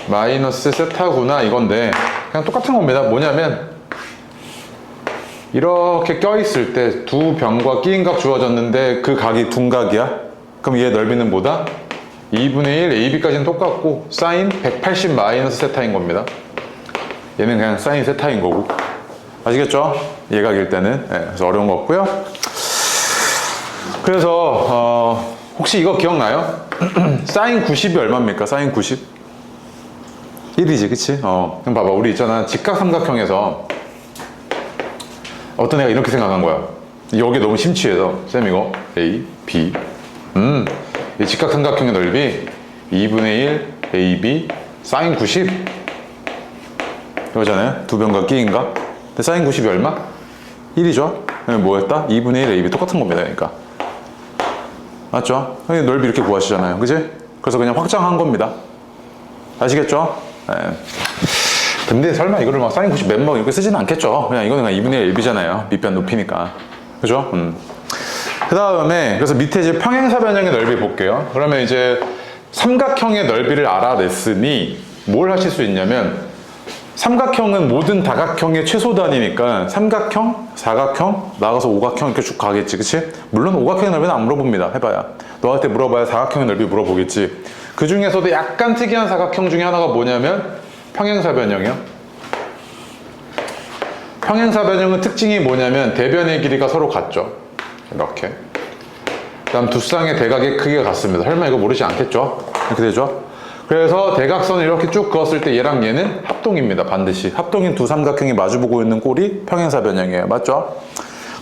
마이너스 세타구나 이건데 그냥 똑같은 겁니다. 뭐냐면 이렇게 껴있을 때 두 변과 끼인각 주어졌는데 그 각이 둔각이야? 그럼 얘 넓이는 뭐다? 2분의 1 AB까지는 똑같고 사인 180 마이너스 세타인 겁니다. 얘는 그냥 사인 세타인 거고. 아시겠죠? 예각일 때는. 네, 그래서 어려운 거 없고요. 그래서 혹시 이거 기억나요? 사인 90이 얼마입니까? 사인 90? 1이지, 그치? 그럼 봐봐. 우리 있잖아. 직각삼각형에서 어떤 애가 이렇게 생각한 거야. 여기 너무 심취해서. 쌤 이거 A, B. 이 직각삼각형의 넓이 2분의 1 AB 사인 90 이거잖아요. 두 변과 끼인가? 근데 사인 90이 얼마? 1이죠? 뭐였다? 2분의 1 AB 똑같은 겁니다. 그러니까 맞죠? 넓이 이렇게 구하시잖아요. 그지? 그래서 그냥 확장한 겁니다. 아시겠죠? 네. 근데 설마 이거를 막 사인 90 멤버 이렇게 쓰지는 않겠죠? 그냥 이거는 그냥 2분의 1 AB잖아요. 밑변 높이니까. 그죠? 그 다음에 그래서 밑에 이제 평행사변형의 넓이 볼게요. 그러면 이제 삼각형의 넓이를 알아냈으니 뭘 하실 수 있냐면 삼각형은 모든 다각형의 최소 단위니까 삼각형, 사각형, 나가서 오각형 이렇게 쭉 가겠지, 그치? 물론 오각형의 넓이는 안 물어봅니다. 해봐야. 너한테 물어봐야 사각형의 넓이 물어보겠지. 그 중에서도 약간 특이한 사각형 중에 하나가 뭐냐면 평행사변형이요. 평행사변형은 특징이 뭐냐면 대변의 길이가 서로 같죠. 이렇게. 그 다음 두 쌍의 대각의 크기가 같습니다. 설마 이거 모르지 않겠죠? 이렇게 되죠? 그래서 대각선을 이렇게 쭉 그었을 때 얘랑 얘는 합동입니다. 반드시. 합동인 두 삼각형이 마주보고 있는 꼴이 평행사변형이에요. 맞죠?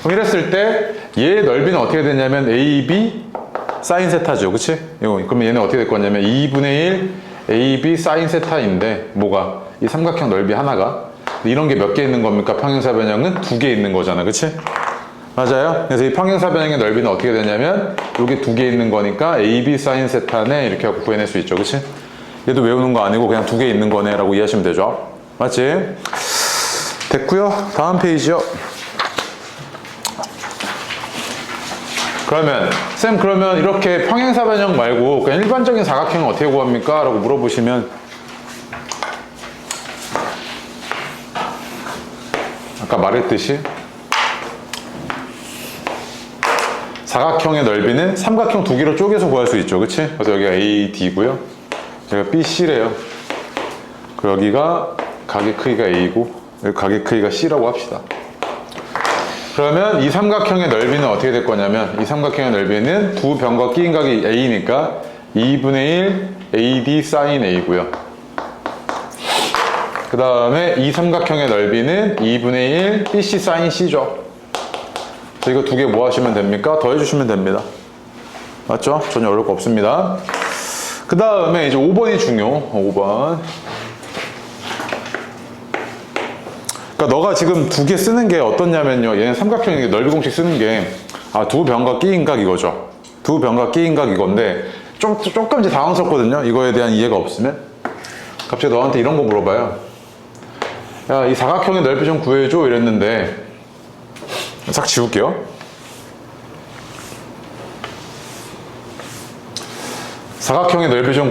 그럼 이랬을 때 얘의 넓이는 어떻게 되냐면 AB 사인 세타죠. 그치? 그러면 얘는 어떻게 될 거냐면 2분의 1 AB 사인 세타인데 뭐가? 이 삼각형 넓이 하나가 이런 게 몇 개 있는 겁니까? 평행사변형은 두 개 있는 거잖아. 그치? 맞아요. 그래서 이 평행사변형의 넓이는 어떻게 되냐면 여기 두 개 있는 거니까 AB 사인 세타네 이렇게 하고 구해낼 수 있죠. 그치? 얘도 외우는 거 아니고 그냥 두 개 있는 거네 라고 이해하시면 되죠. 맞지? 됐고요. 다음 페이지요. 그러면 쌤 그러면 이렇게 평행사변형 말고 그냥 일반적인 사각형은 어떻게 구합니까? 라고 물어보시면 아까 말했듯이 사각형의 넓이는 삼각형 두 개로 쪼개서 구할 수 있죠. 그치? 그래서 여기가 AD고요. 여기가 BC래요. 그리고 여기가 각의 크기가 A고 여기 각의 크기가 C라고 합시다. 그러면 이 삼각형의 넓이는 어떻게 될 거냐면 이 삼각형의 넓이는 두 변과 끼인 각이 A니까 2분의 1 AD 사인 A고요. 그 다음에 이 삼각형의 넓이는 2분의 1 BC 사인 C죠. 이거 두 개 뭐 하시면 됩니까? 더해주시면 됩니다. 맞죠? 전혀 어려울 거 없습니다. 그 다음에 이제 5번이 중요. 5번. 그러니까 너가 지금 두 개 쓰는 게 어떻냐면요. 얘는 삼각형의 넓이 공식 쓰는 게 두 변과 끼인각 이거죠. 두 변과 끼인각 이건데 조금 이제 당황스럽거든요. 이거에 대한 이해가 없으면. 갑자기 너한테 이런 거 물어봐요. 야, 이 사각형의 넓이 좀 구해줘 이랬는데 싹 지울게요. 사각형의 넓이 좀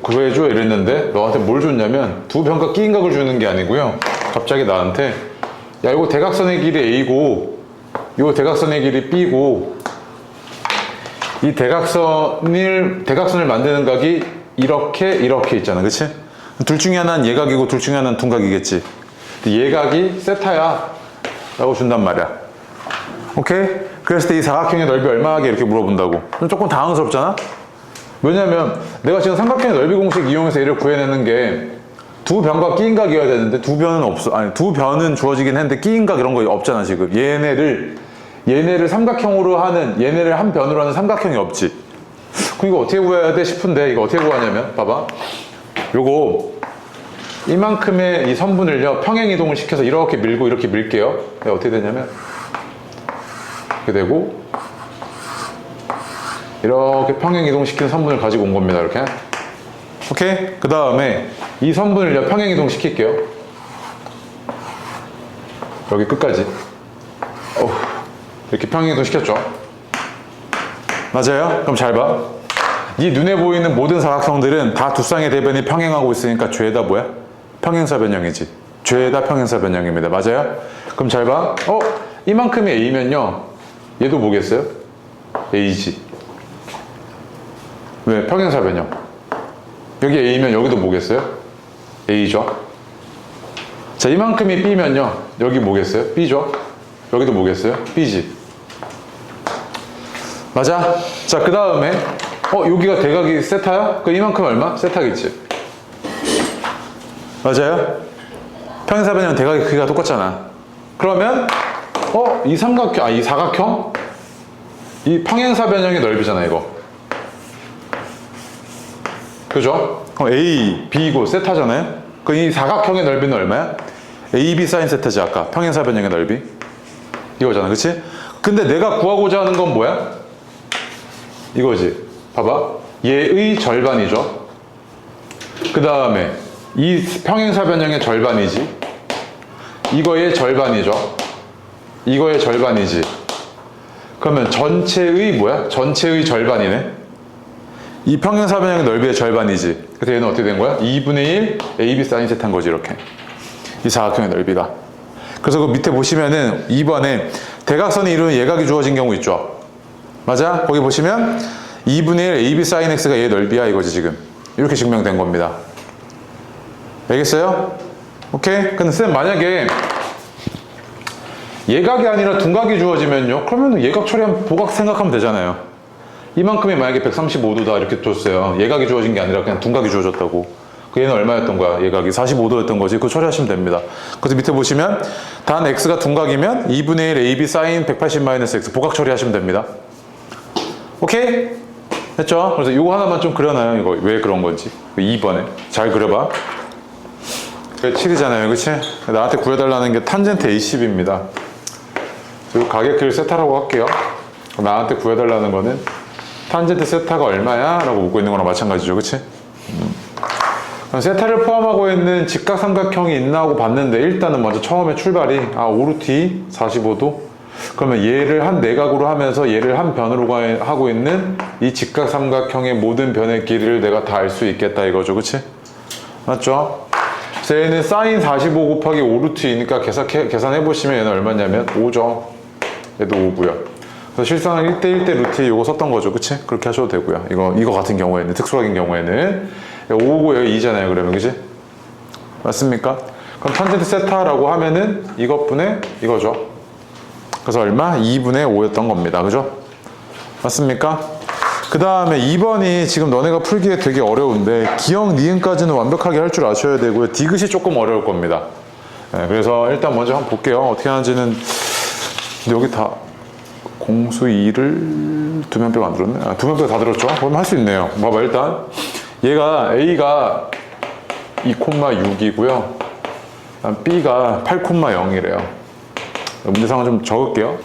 구해줘 이랬는데 너한테 뭘 줬냐면 두 변과 끼인각을 주는 게 아니고요. 갑자기 나한테 야 이거 대각선의 길이 A고 이거 대각선의 길이 B고 이 대각선을 만드는 각이 이렇게 있잖아. 그치? 둘 중에 하나는 예각이고 둘 중에 하나는 둔각이겠지. 예각이 세타야 라고 준단 말이야. 오케이? 그랬을 때 이 사각형의 넓이 얼마게 이렇게 물어본다고. 그럼 조금 당황스럽잖아? 왜냐면 내가 지금 삼각형의 넓이 공식 이용해서 얘를 구해내는 게 두 변과 끼인각이어야 되는데 두 변은 없어. 아니 두 변은 주어지긴 했는데 끼인각 이런 거 없잖아 지금. 얘네를 삼각형으로 하는 얘네를 한 변으로 하는 삼각형이 없지. 그럼 이거 어떻게 구해야 돼 싶은데 이거 어떻게 구하냐면 봐봐. 요거 이만큼의 이 선분을요 평행 이동을 시켜서 이렇게 밀고 이렇게 밀게요. 어떻게 되냐면 이렇게 되고 이렇게 평행 이동시키는 선분을 가지고 온 겁니다. 이렇게. 오케이? 그 다음에 이 선분을요 평행 이동시킬게요. 여기 끝까지. 이렇게 평행 이동시켰죠. 맞아요? 그럼 잘 봐. 이 눈에 보이는 모든 사각형들은 다 두 쌍의 대변이 평행하고 있으니까 죄다 뭐야? 평행사변형이지. 죄다 평행사변형입니다. 맞아요? 그럼 잘 봐. 이만큼이 A면요 얘도 뭐겠어요? A지. 왜? 평행사변형. 여기 A면 여기도 뭐겠어요? A죠. 자, 이만큼이 B면요. 여기 뭐겠어요? B죠? 여기도 뭐겠어요? B지. 맞아? 자, 그 다음에 여기가 대각이 세타야? 그 이만큼 얼마? 세타겠지. 맞아요? 평행사변형 대각의 크기가 똑같잖아. 그러면 이 삼각형, 이 사각형? 이 평행사변형의 넓이잖아, 이거. 그죠? A, B고 세타잖아요? 그 이 사각형의 넓이는 얼마야? AB 사인 세타지, 아까. 평행사변형의 넓이. 이거잖아, 그치? 근데 내가 구하고자 하는 건 뭐야? 이거지. 봐봐. 얘의 절반이죠. 그 다음에 이 평행사변형의 절반이지. 이거의 절반이죠. 이거의 절반이지. 그러면 전체의 뭐야? 전체의 절반이네. 이 평행사변형의 넓이의 절반이지. 그래서 얘는 어떻게 된 거야? 2분의 1 AB 사인 세타인 거지, 이렇게. 이 사각형의 넓이가. 그래서 그 밑에 보시면은 2번에 대각선이 이루는 예각이 주어진 경우 있죠. 맞아? 거기 보시면 2분의 1 AB 사인 X가 얘 넓이야, 이거지, 지금. 이렇게 증명된 겁니다. 알겠어요? 오케이? 근데 쌤, 만약에 예각이 아니라 둔각이 주어지면요? 그러면 예각 처리하면 보각 생각하면 되잖아요. 이만큼이 만약에 135도다 이렇게 줬어요. 예각이 주어진 게 아니라 그냥 둔각이 주어졌다고. 그 얘는 얼마였던 거야? 예각이 45도였던 거지. 그거 처리하시면 됩니다. 그래서 밑에 보시면 단 X가 둔각이면 2분의 1 AB 사인 180-X 보각 처리하시면 됩니다. 오케이? 됐죠? 그래서 이거 하나만 좀 그려놔요. 이거 왜 그런 건지. 2번에 잘 그려봐. 7이잖아요, 그치? 나한테 구해달라는 게 탄젠트 A10입니다. 이 가격길 세타라고 할게요. 나한테 구해달라는 거는 탄젠트 세타가 얼마야? 라고 묻고 있는 거랑 마찬가지죠, 그치? 세타를 포함하고 있는 직각삼각형이 있나 하고 봤는데 일단은 먼저 처음에 출발이 5루트 45도? 그러면 얘를 한 내각으로 하면서 얘를 한 변으로 하고 있는 이 직각삼각형의 모든 변의 길이를 내가 다 알 수 있겠다 이거죠, 그치? 맞죠? 그래서 얘는 사인 45 곱하기 5루트이니까 계산해보시면 얘는 얼마냐면 5죠. 얘도 5고요. 그래서 실상은 1대1대 루트에 이거 썼던 거죠, 그치? 그렇게 하셔도 되고요. 이거 같은 경우에는, 특수각인 경우에는 5고 여기 2잖아요, 그러면, 그치? 맞습니까? 그럼 탄젠트 세타라고 하면은 이것분의 이거죠. 그래서 얼마? 2분의 5였던 겁니다, 그죠? 맞습니까? 그 다음에 2번이 지금 너네가 풀기에 되게 어려운데 기억, 니은까지는 완벽하게 할 줄 아셔야 되고요. 디귿이 조금 어려울 겁니다. 네, 그래서 일단 먼저 한번 볼게요. 어떻게 하는지는. 근데 여기 다 공수 2를 두 명 빼고 안 들었네? 두 명 빼고 다 들었죠? 그럼 할 수 있네요. 봐봐, 일단 얘가 A가 2,6이고요 B가 8,0이래요. 문제상을 좀 적을게요.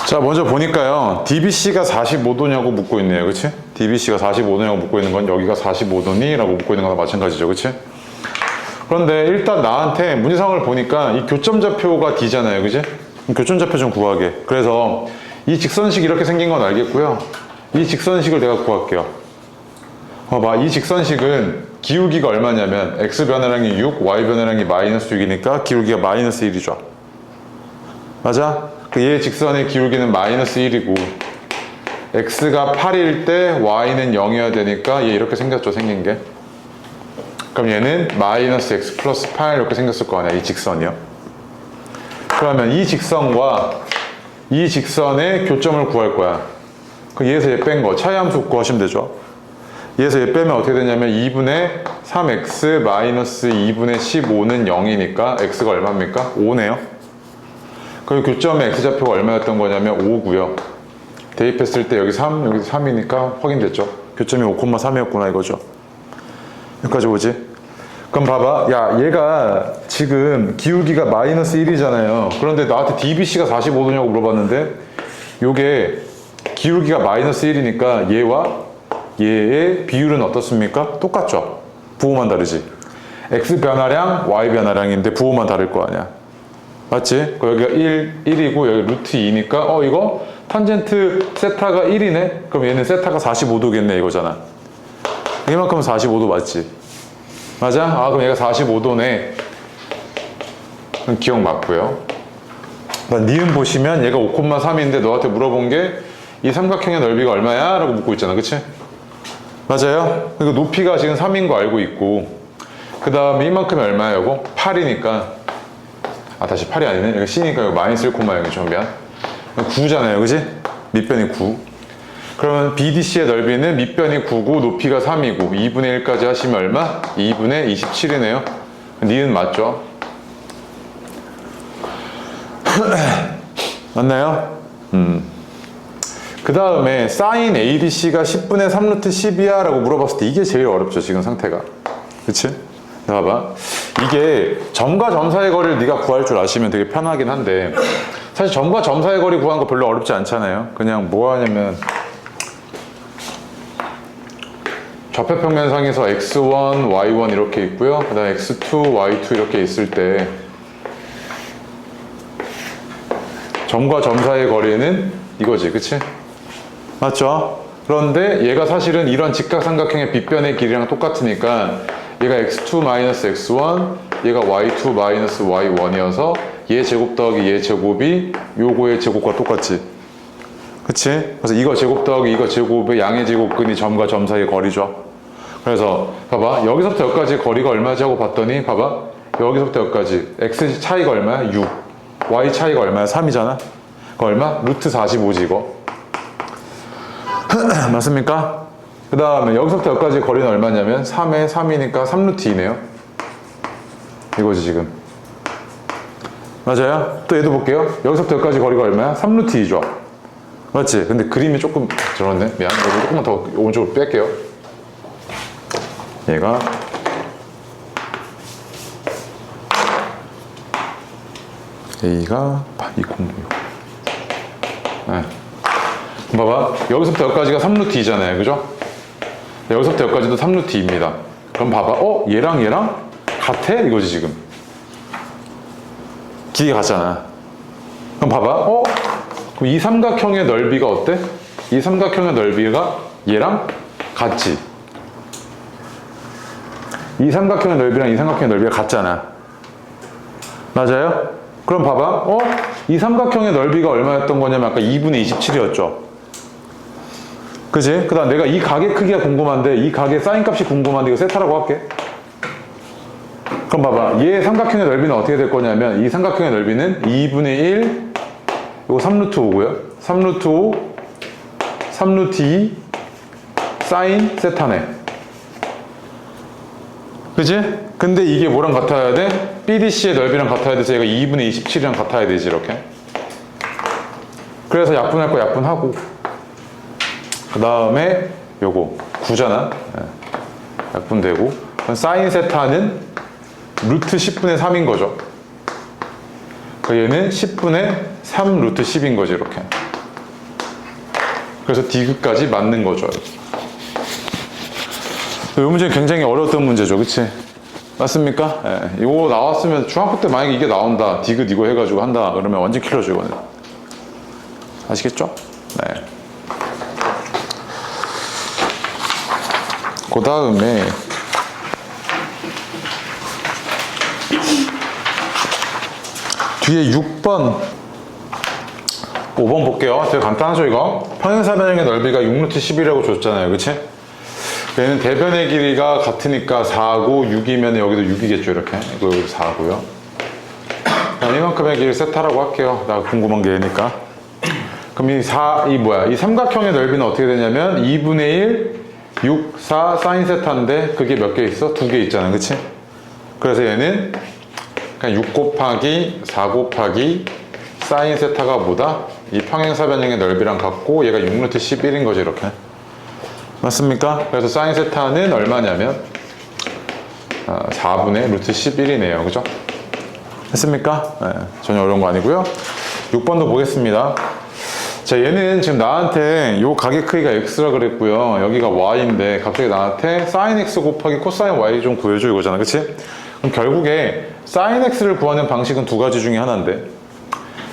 자, 먼저 보니까요, DBC가 45도냐고 묻고 있네요, 그치? DBC가 45도냐고 묻고 있는 건 여기가 45도니? 라고 묻고 있는 거나 마찬가지죠, 그치? 그런데 일단 나한테 문제상을 보니까 이 교점좌표가 D잖아요, 그치? 교점좌표 좀 구하게. 그래서 이 직선식 이렇게 생긴 건 알겠고요. 이 직선식을 내가 구할게요. 봐봐, 이 직선식은 기울기가 얼마냐면 x 변화량이 6, y 변화량이 마이너스 6이니까 기울기가 마이너스 1이죠. 맞아? 얘 직선의 기울기는 마이너스 1이고 x가 8일 때 y는 0이어야 되니까 얘 이렇게 생겼죠, 생긴 게. 그럼 얘는 마이너스 x 플러스 8 이렇게 생겼을 거 아니야, 이 직선이요. 그러면 이 직선과 이 직선의 교점을 구할 거야. 그럼 얘에서 얘 뺀 거 차이함수 구하시면 되죠. 얘에서 얘 빼면 어떻게 되냐면 2분의 3x 마이너스 2분의 15는 0이니까 x가 얼마입니까? 5네요. 그럼 교점의 x좌표가 얼마였던 거냐면 5고요. 대입했을 때 여기 3, 여기 3이니까 확인됐죠. 교점이 5,3이었구나 이거죠. 여기까지 오지? 그럼 봐봐, 야, 얘가 지금 기울기가 마이너스 1이잖아요. 그런데 나한테 DBC가 45도냐고 물어봤는데 요게 기울기가 마이너스 1이니까 얘와 얘의 비율은 어떻습니까? 똑같죠? 부호만 다르지. x 변화량, y 변화량인데 부호만 다를 거 아니야. 맞지? 여기가 1이고 여기 루트 2니까 이거 탄젠트 세타가 1이네? 그럼 얘는 세타가 45도겠네 이거잖아. 이만큼은 45도 맞지? 맞아? 그럼 얘가 45도네. 그럼 기억 맞고요. 니은 보시면 얘가 5,3인데 너한테 물어본 게 이 삼각형의 넓이가 얼마야? 라고 묻고 있잖아, 그치? 맞아요? 그러니까 높이가 지금 3인 거 알고 있고 그 다음에 이만큼이 얼마야 이거? 8이니까 다시 8이 아니네. 이거 C니까 이거 마이너스 1, 여기 좀 미안. 9잖아요, 그지? 밑변이 9. 그러면 BDC의 넓이는 밑변이 9고 높이가 3이고 2분의 1까지 하시면 얼마? 2분의 27이네요. 니은 맞죠? 맞나요? 그 다음에 sin ABC가 10분의 3루트 10이야 라고 물어봤을 때 이게 제일 어렵죠, 지금 상태가. 그치? 봐봐. 이게 점과 점 사이의 거리를 네가 구할 줄 아시면 되게 편하긴 한데 사실 점과 점 사이의 거리 구하는 거 별로 어렵지 않잖아요. 그냥 뭐 하냐면 좌표평면상에서 x1, y1 이렇게 있고요. 그 다음에 x2, y2 이렇게 있을 때 점과 점 사이의 거리는 이거지, 그치? 맞죠? 그런데 얘가 사실은 이런 직각삼각형의 빗변의 길이랑 똑같으니까 얘가 x2-x1, 얘가 y2-y1이어서 얘 제곱 더하기 얘 제곱이 요거의 제곱과 똑같지. 그치? 그래서 이거 제곱 더하기 이거 제곱의 양의 제곱근이 점과 점 사이의 거리죠. 그래서 봐봐, 여기서부터 여기까지 거리가 얼마지 하고 봤더니 봐봐, 여기서부터 여기까지 x 차이가 얼마야? 6. y 차이가 얼마야? 3이잖아. 그 얼마? 루트 45지 이거. 맞습니까? 그 다음에 여기서부터 여기까지 거리는 얼마냐면 3에 3이니까 3루트 2네요. 이거지 지금. 맞아요? 또 얘도 볼게요. 여기서부터 여기까지 거리가 얼마야? 3루트 2죠. 맞지? 근데 그림이 조금 저렇네. 미안. 이거 조금만 더 오른쪽으로 뺄게요. 얘가 A가 206. 네. 봐봐. 여기서부터 여기까지가 3루트 2잖아요. 그죠? 여기서부터 여기까지도 3루트 2입니다. 그럼 봐봐. 얘랑 같아? 이거지 지금. 길이가 같잖아. 그럼 봐봐. 그럼 이 삼각형의 넓이가 어때? 이 삼각형의 넓이가 얘랑 같지. 이 삼각형의 넓이랑 이 삼각형의 넓이가 같잖아. 맞아요? 그럼 봐봐. 이 삼각형의 넓이가 얼마였던 거냐면 아까 2분의 27이었죠. 그지? 그 다음 내가 이 각의 크기가 궁금한데 이 각의 사인 값이 궁금한데 이거 세타라고 할게. 그럼 봐봐. 얘 삼각형의 넓이는 어떻게 될 거냐면 이 삼각형의 넓이는 2분의 1 이거 3루트 5고요. 3루트 5 3루트 2 사인 세타네. 그지? 근데 이게 뭐랑 같아야 돼? BDC의 넓이랑 같아야 돼서 얘가 2분의 27이랑 같아야 되지 이렇게. 그래서 약분할 거 약분하고 그 다음에 요거 9잖아. 약분되고 사인 세타는 루트 10분의 3인 거죠. 얘는 10분의 3 루트 10인 거지 이렇게. 그래서 디귿까지 맞는 거죠. 이 문제는 굉장히 어려웠던 문제죠, 그치? 맞습니까? 예. 이거 나왔으면 중학교 때 만약에 이게 나온다, 디귿 이거 해가지고 한다 그러면 완전 킬러죠 이거는. 아시겠죠? 네. 그 다음에 뒤에 6번 5번 볼게요. 되게 간단하죠 이거? 평행사변형의 넓이가 6루트 10이라고 줬잖아요, 그치? 얘는 대변의 길이가 같으니까 4고 6이면 여기도 6이겠죠 이렇게. 이거 여기도 4고요. 이만큼의 길이 세타라고 할게요. 나 궁금한 게 얘니까. 그럼 이 삼각형의 넓이는 어떻게 되냐면 2분의 1 6, 4 사인 세타인데 그게 몇 개 있어? 2개 있잖아, 그치? 그래서 얘는 그냥 6 곱하기 4 곱하기 사인 세타가 뭐다? 이 평행사변형의 넓이랑 같고 얘가 6루트 11인 거지 이렇게. 맞습니까? 그래서 사인 세타는 얼마냐면 4분의 루트 11이네요. 그죠? 됐습니까? 네, 전혀 어려운 거 아니고요. 6번도 보겠습니다. 자, 얘는 지금 나한테 요 각의 크기가 x라 그랬고요. 여기가 y인데 갑자기 나한테 sin x 곱하기 코사인 y 좀 구해줘 이거잖아. 그치? 그럼 결국에 sin x를 구하는 방식은 두 가지 중에 하나인데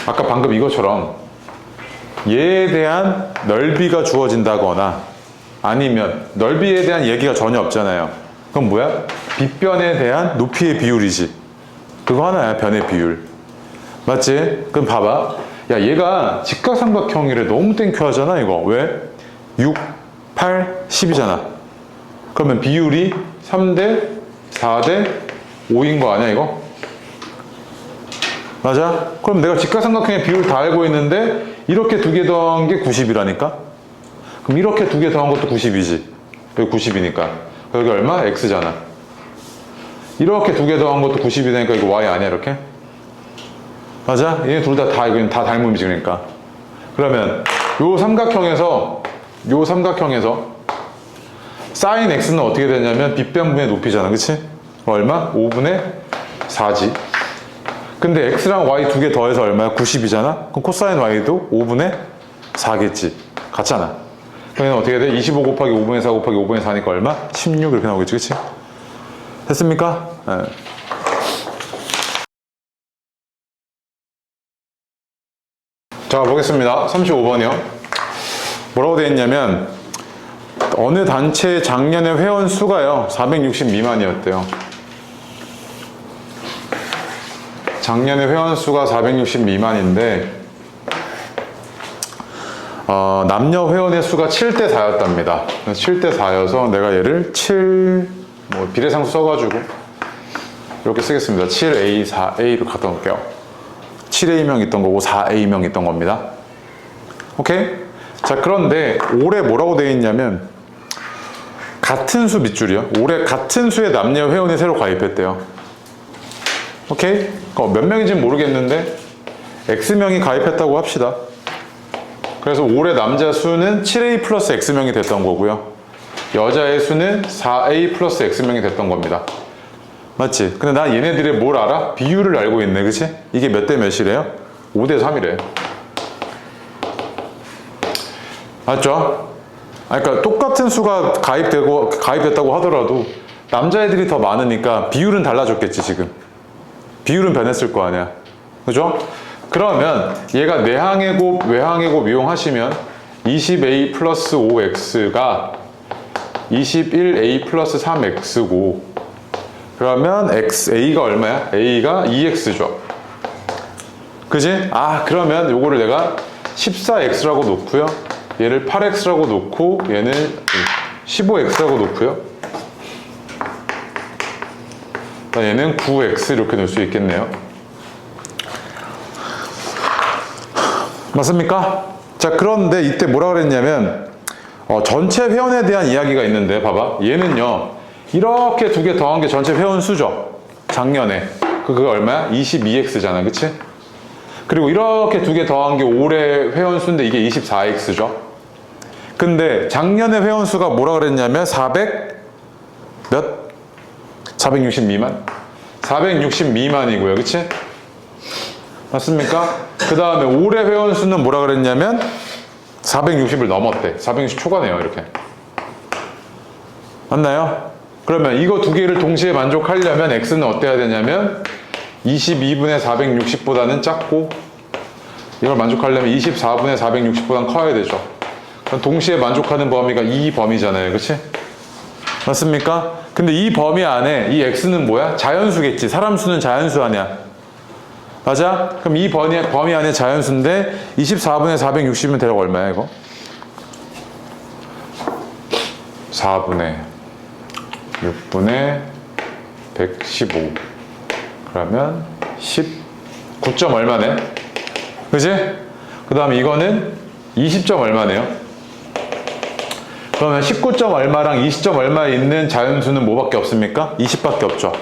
아까 방금 이것처럼 얘에 대한 넓이가 주어진다거나 아니면 넓이에 대한 얘기가 전혀 없잖아요. 그럼 뭐야? 빗변에 대한 높이의 비율이지. 그거 하나야, 변의 비율. 맞지? 그럼 봐봐. 야, 얘가 직각삼각형이래. 너무 땡큐하잖아 이거. 왜? 6, 8, 10이잖아. 그러면 비율이 3대 4대 5인 거 아니야 이거? 맞아? 그럼 내가 직각삼각형의 비율 다 알고 있는데 이렇게 두 개 더한 게 90이라니까? 그럼 이렇게 두 개 더한 것도 90이지. 여기 90이니까. 여기 얼마? X잖아. 이렇게 두 개 더한 것도 90이 되니까 이거 Y 아니야 이렇게? 맞아? 얘네 둘 다 이건 다 닮음이지 그러니까. 그러면 요 삼각형에서 sin x는 어떻게 되냐면 빗변분의 높이잖아. 그치? 얼마? 5분의 4지. 근데 x랑 y 두 개 더해서 얼마야? 90이잖아? 그럼 코사인 y도 5분의 4겠지. 같잖아. 그러면 어떻게 돼? 25 곱하기 5분의 4 곱하기 5분의 4니까 얼마? 16 이렇게 나오겠지. 그치? 됐습니까? 네. 자, 보겠습니다. 35번이요. 뭐라고 되어 있냐면 어느 단체의 작년의 회원 수가요 460 미만이었대요. 작년의 회원 수가 460 미만인데 남녀 회원의 수가 7대 4였답니다. 7대 4여서 내가 얘를 7 비례상수 써가지고 이렇게 쓰겠습니다. 7A, 4A로 갖다 놓을게요. 7A명 있던 거고 4A명 있던 겁니다. 오케이? 자, 그런데 올해 뭐라고 되어 있냐면 같은 수 밑줄이요. 올해 같은 수의 남녀 회원이 새로 가입했대요. 오케이? 몇 명인지는 모르겠는데 X명이 가입했다고 합시다. 그래서 올해 남자 수는 7A 플러스 X명이 됐던 거고요. 여자의 수는 4A 플러스 X명이 됐던 겁니다. 맞지? 근데 나 얘네들의 뭘 알아? 비율을 알고 있네. 그치? 이게 몇 대 몇이래요? 5대 3이래. 맞죠? 그러니까 똑같은 수가 가입됐다고 하더라도 남자애들이 더 많으니까 비율은 달라졌겠지 지금. 비율은 변했을 거 아니야. 그죠? 그러면 얘가 내항의 곱, 외항의 곱 이용하시면 20A 플러스 5X가 21A 플러스 3X고 그러면 A가 얼마야? A가 2X죠. 그지? 그러면 요거를 내가 14X라고 놓고요. 얘를 8X라고 놓고 얘는 15X라고 놓고요. 얘는 9X 이렇게 놓을 수 있겠네요. 맞습니까? 자, 그런데 이때 뭐라 그랬냐면 전체 회원에 대한 이야기가 있는데 봐봐. 얘는요. 이렇게 두 개 더한 게 전체 회원 수죠. 작년에. 그거 얼마야? 22X잖아. 그치? 그리고 이렇게 두 개 더한 게 올해 회원 수인데 이게 24X죠. 근데 작년에 회원 수가 뭐라 그랬냐면 460 미만? 460 미만이고요. 그치? 맞습니까? 그 다음에 올해 회원 수는 뭐라 그랬냐면 460을 넘었대. 460 초과네요. 이렇게. 맞나요? 그러면 이거 두 개를 동시에 만족하려면 X는 어때야 되냐면 22분의 460보다는 작고 이걸 만족하려면 24분의 460보다는 커야 되죠. 그럼 동시에 만족하는 범위가 이 범위잖아요. 그치? 맞습니까? 근데 이 범위 안에 이 X는 뭐야? 자연수겠지. 사람 수는 자연수 아니야. 맞아? 그럼 이 범위 안에 자연수인데 24분의 460이면 대략 얼마야 이거? 4분의 6분의 115 그러면 19점 얼마네? 그지? 그 다음에 이거는 20점 얼마네요? 그러면 19점 얼마랑 20점 얼마에 있는 자연수는 뭐밖에 없습니까? 20밖에 없죠.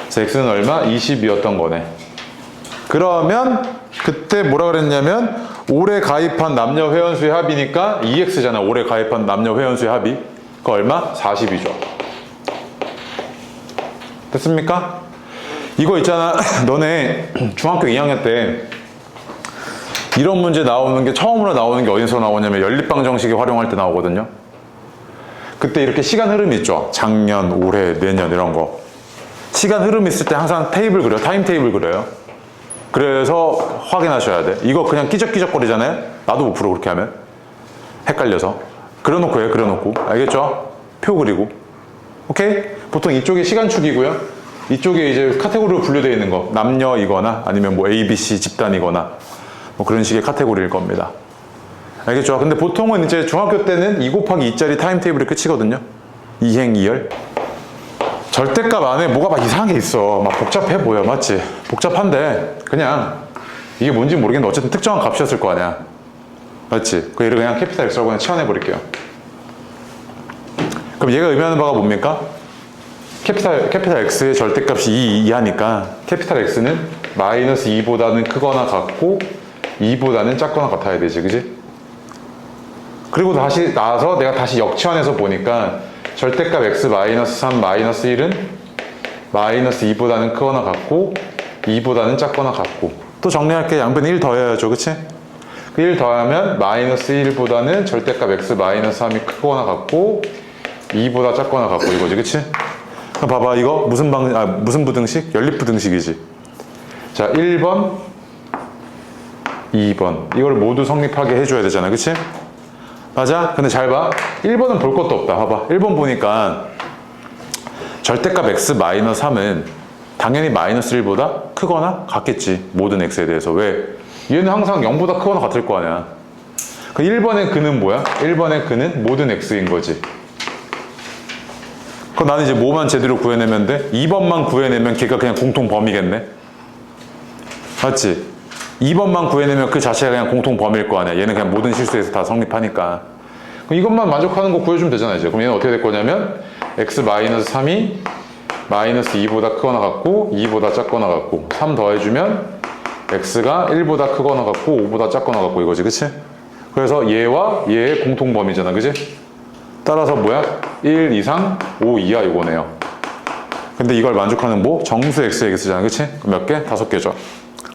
그래서 X는 얼마? 20이었던 거네. 그러면 그때 뭐라 그랬냐면 올해 가입한 남녀 회원수의 합이니까 2X잖아. 올해 가입한 남녀 회원수의 합이. 그 얼마? 40이죠. 됐습니까? 이거 있잖아. 너네 중학교 2학년 때 이런 문제 나오는 게 처음으로 나오는 게 어디서 나오냐면 연립방 정식이 활용할 때 나오거든요. 그때 이렇게 시간 흐름이 있죠. 작년, 올해, 내년 이런 거. 시간 흐름이 있을 때 항상 테이블 그려요. 타임 테이블 그려요. 그래서 확인하셔야 돼. 이거 그냥 끼적끼적거리잖아요. 나도 못 풀어 그렇게 하면. 헷갈려서. 그려놓고 해요. 그려놓고. 알겠죠? 표 그리고. 오케이? 보통 이쪽이 시간축이고요. 이쪽에 이제 카테고리로 분류되어 있는 거. 남녀이거나 아니면 뭐 A, B, C 집단이거나 뭐 그런 식의 카테고리일 겁니다. 알겠죠? 근데 보통은 이제 중학교 때는 2 곱하기 2짜리 타임 테이블이 끝이거든요. 2행 2열. 절대값 안에 뭐가 막 이상한 게 있어. 막 복잡해 보여. 맞지? 복잡한데 그냥 이게 뭔지 모르겠는데 어쨌든 특정한 값이었을 거 아니야. 맞지? 그 얘를 그냥 캐피탈 X라고 그냥 치환해 버릴게요. 그럼 얘가 의미하는 바가 뭡니까? 캐피탈 X의 절대값이 2 이하니까 캐피탈 X는 마이너스 2보다는 크거나 같고 2보다는 작거나 같아야 되지. 그지? 그리고 다시 나와서 내가 다시 역치환해서 보니까 절대값 x 마이너스 3 마이너스 1은 마이너스 2보다는 크거나 같고 2보다는 작거나 같고 또 정리할게. 양변에 1 더해야죠. 그치? 그 1 더하면 마이너스 1보다는 절대값 x 마이너스 3이 크거나 같고 2보다 작거나 같고 이거지. 그치? 그럼 봐봐. 이거 무슨 부등식? 연립부등식이지. 자, 1번 2번 이걸 모두 성립하게 해줘야 되잖아. 그치? 맞아? 근데 잘 봐. 1번은 볼 것도 없다. 봐봐. 1번 보니까 절대값 x 마이너스 3은 당연히 마이너스 1보다 크거나 같겠지. 모든 x에 대해서. 왜? 얘는 항상 0보다 크거나 같을 거 아니야. 그 1번의 그는 뭐야? 1번의 그는 모든 x인 거지. 그럼 나는 이제 뭐만 제대로 구해내면 돼? 2번만 구해내면 걔가 그냥 공통 범위겠네? 맞지? 2번만 구해내면 그 자체가 그냥 공통 범위일 거 아니야. 얘는 그냥 모든 실수에서 다 성립하니까. 그럼 이것만 만족하는 거 구해주면 되잖아, 이제. 그럼 얘는 어떻게 될 거냐면, x-3이 마이너스 2보다 크거나 같고, 2보다 작거나 같고, 3 더해주면, x가 1보다 크거나 같고, 5보다 작거나 같고, 이거지, 그치? 그래서 얘와 얘의 공통 범위잖아, 그치? 따라서 뭐야? 1 이상 5 이하 이거네요. 근데 이걸 만족하는 뭐? 정수 x의 x잖아, 그치? 몇 개? 5개죠.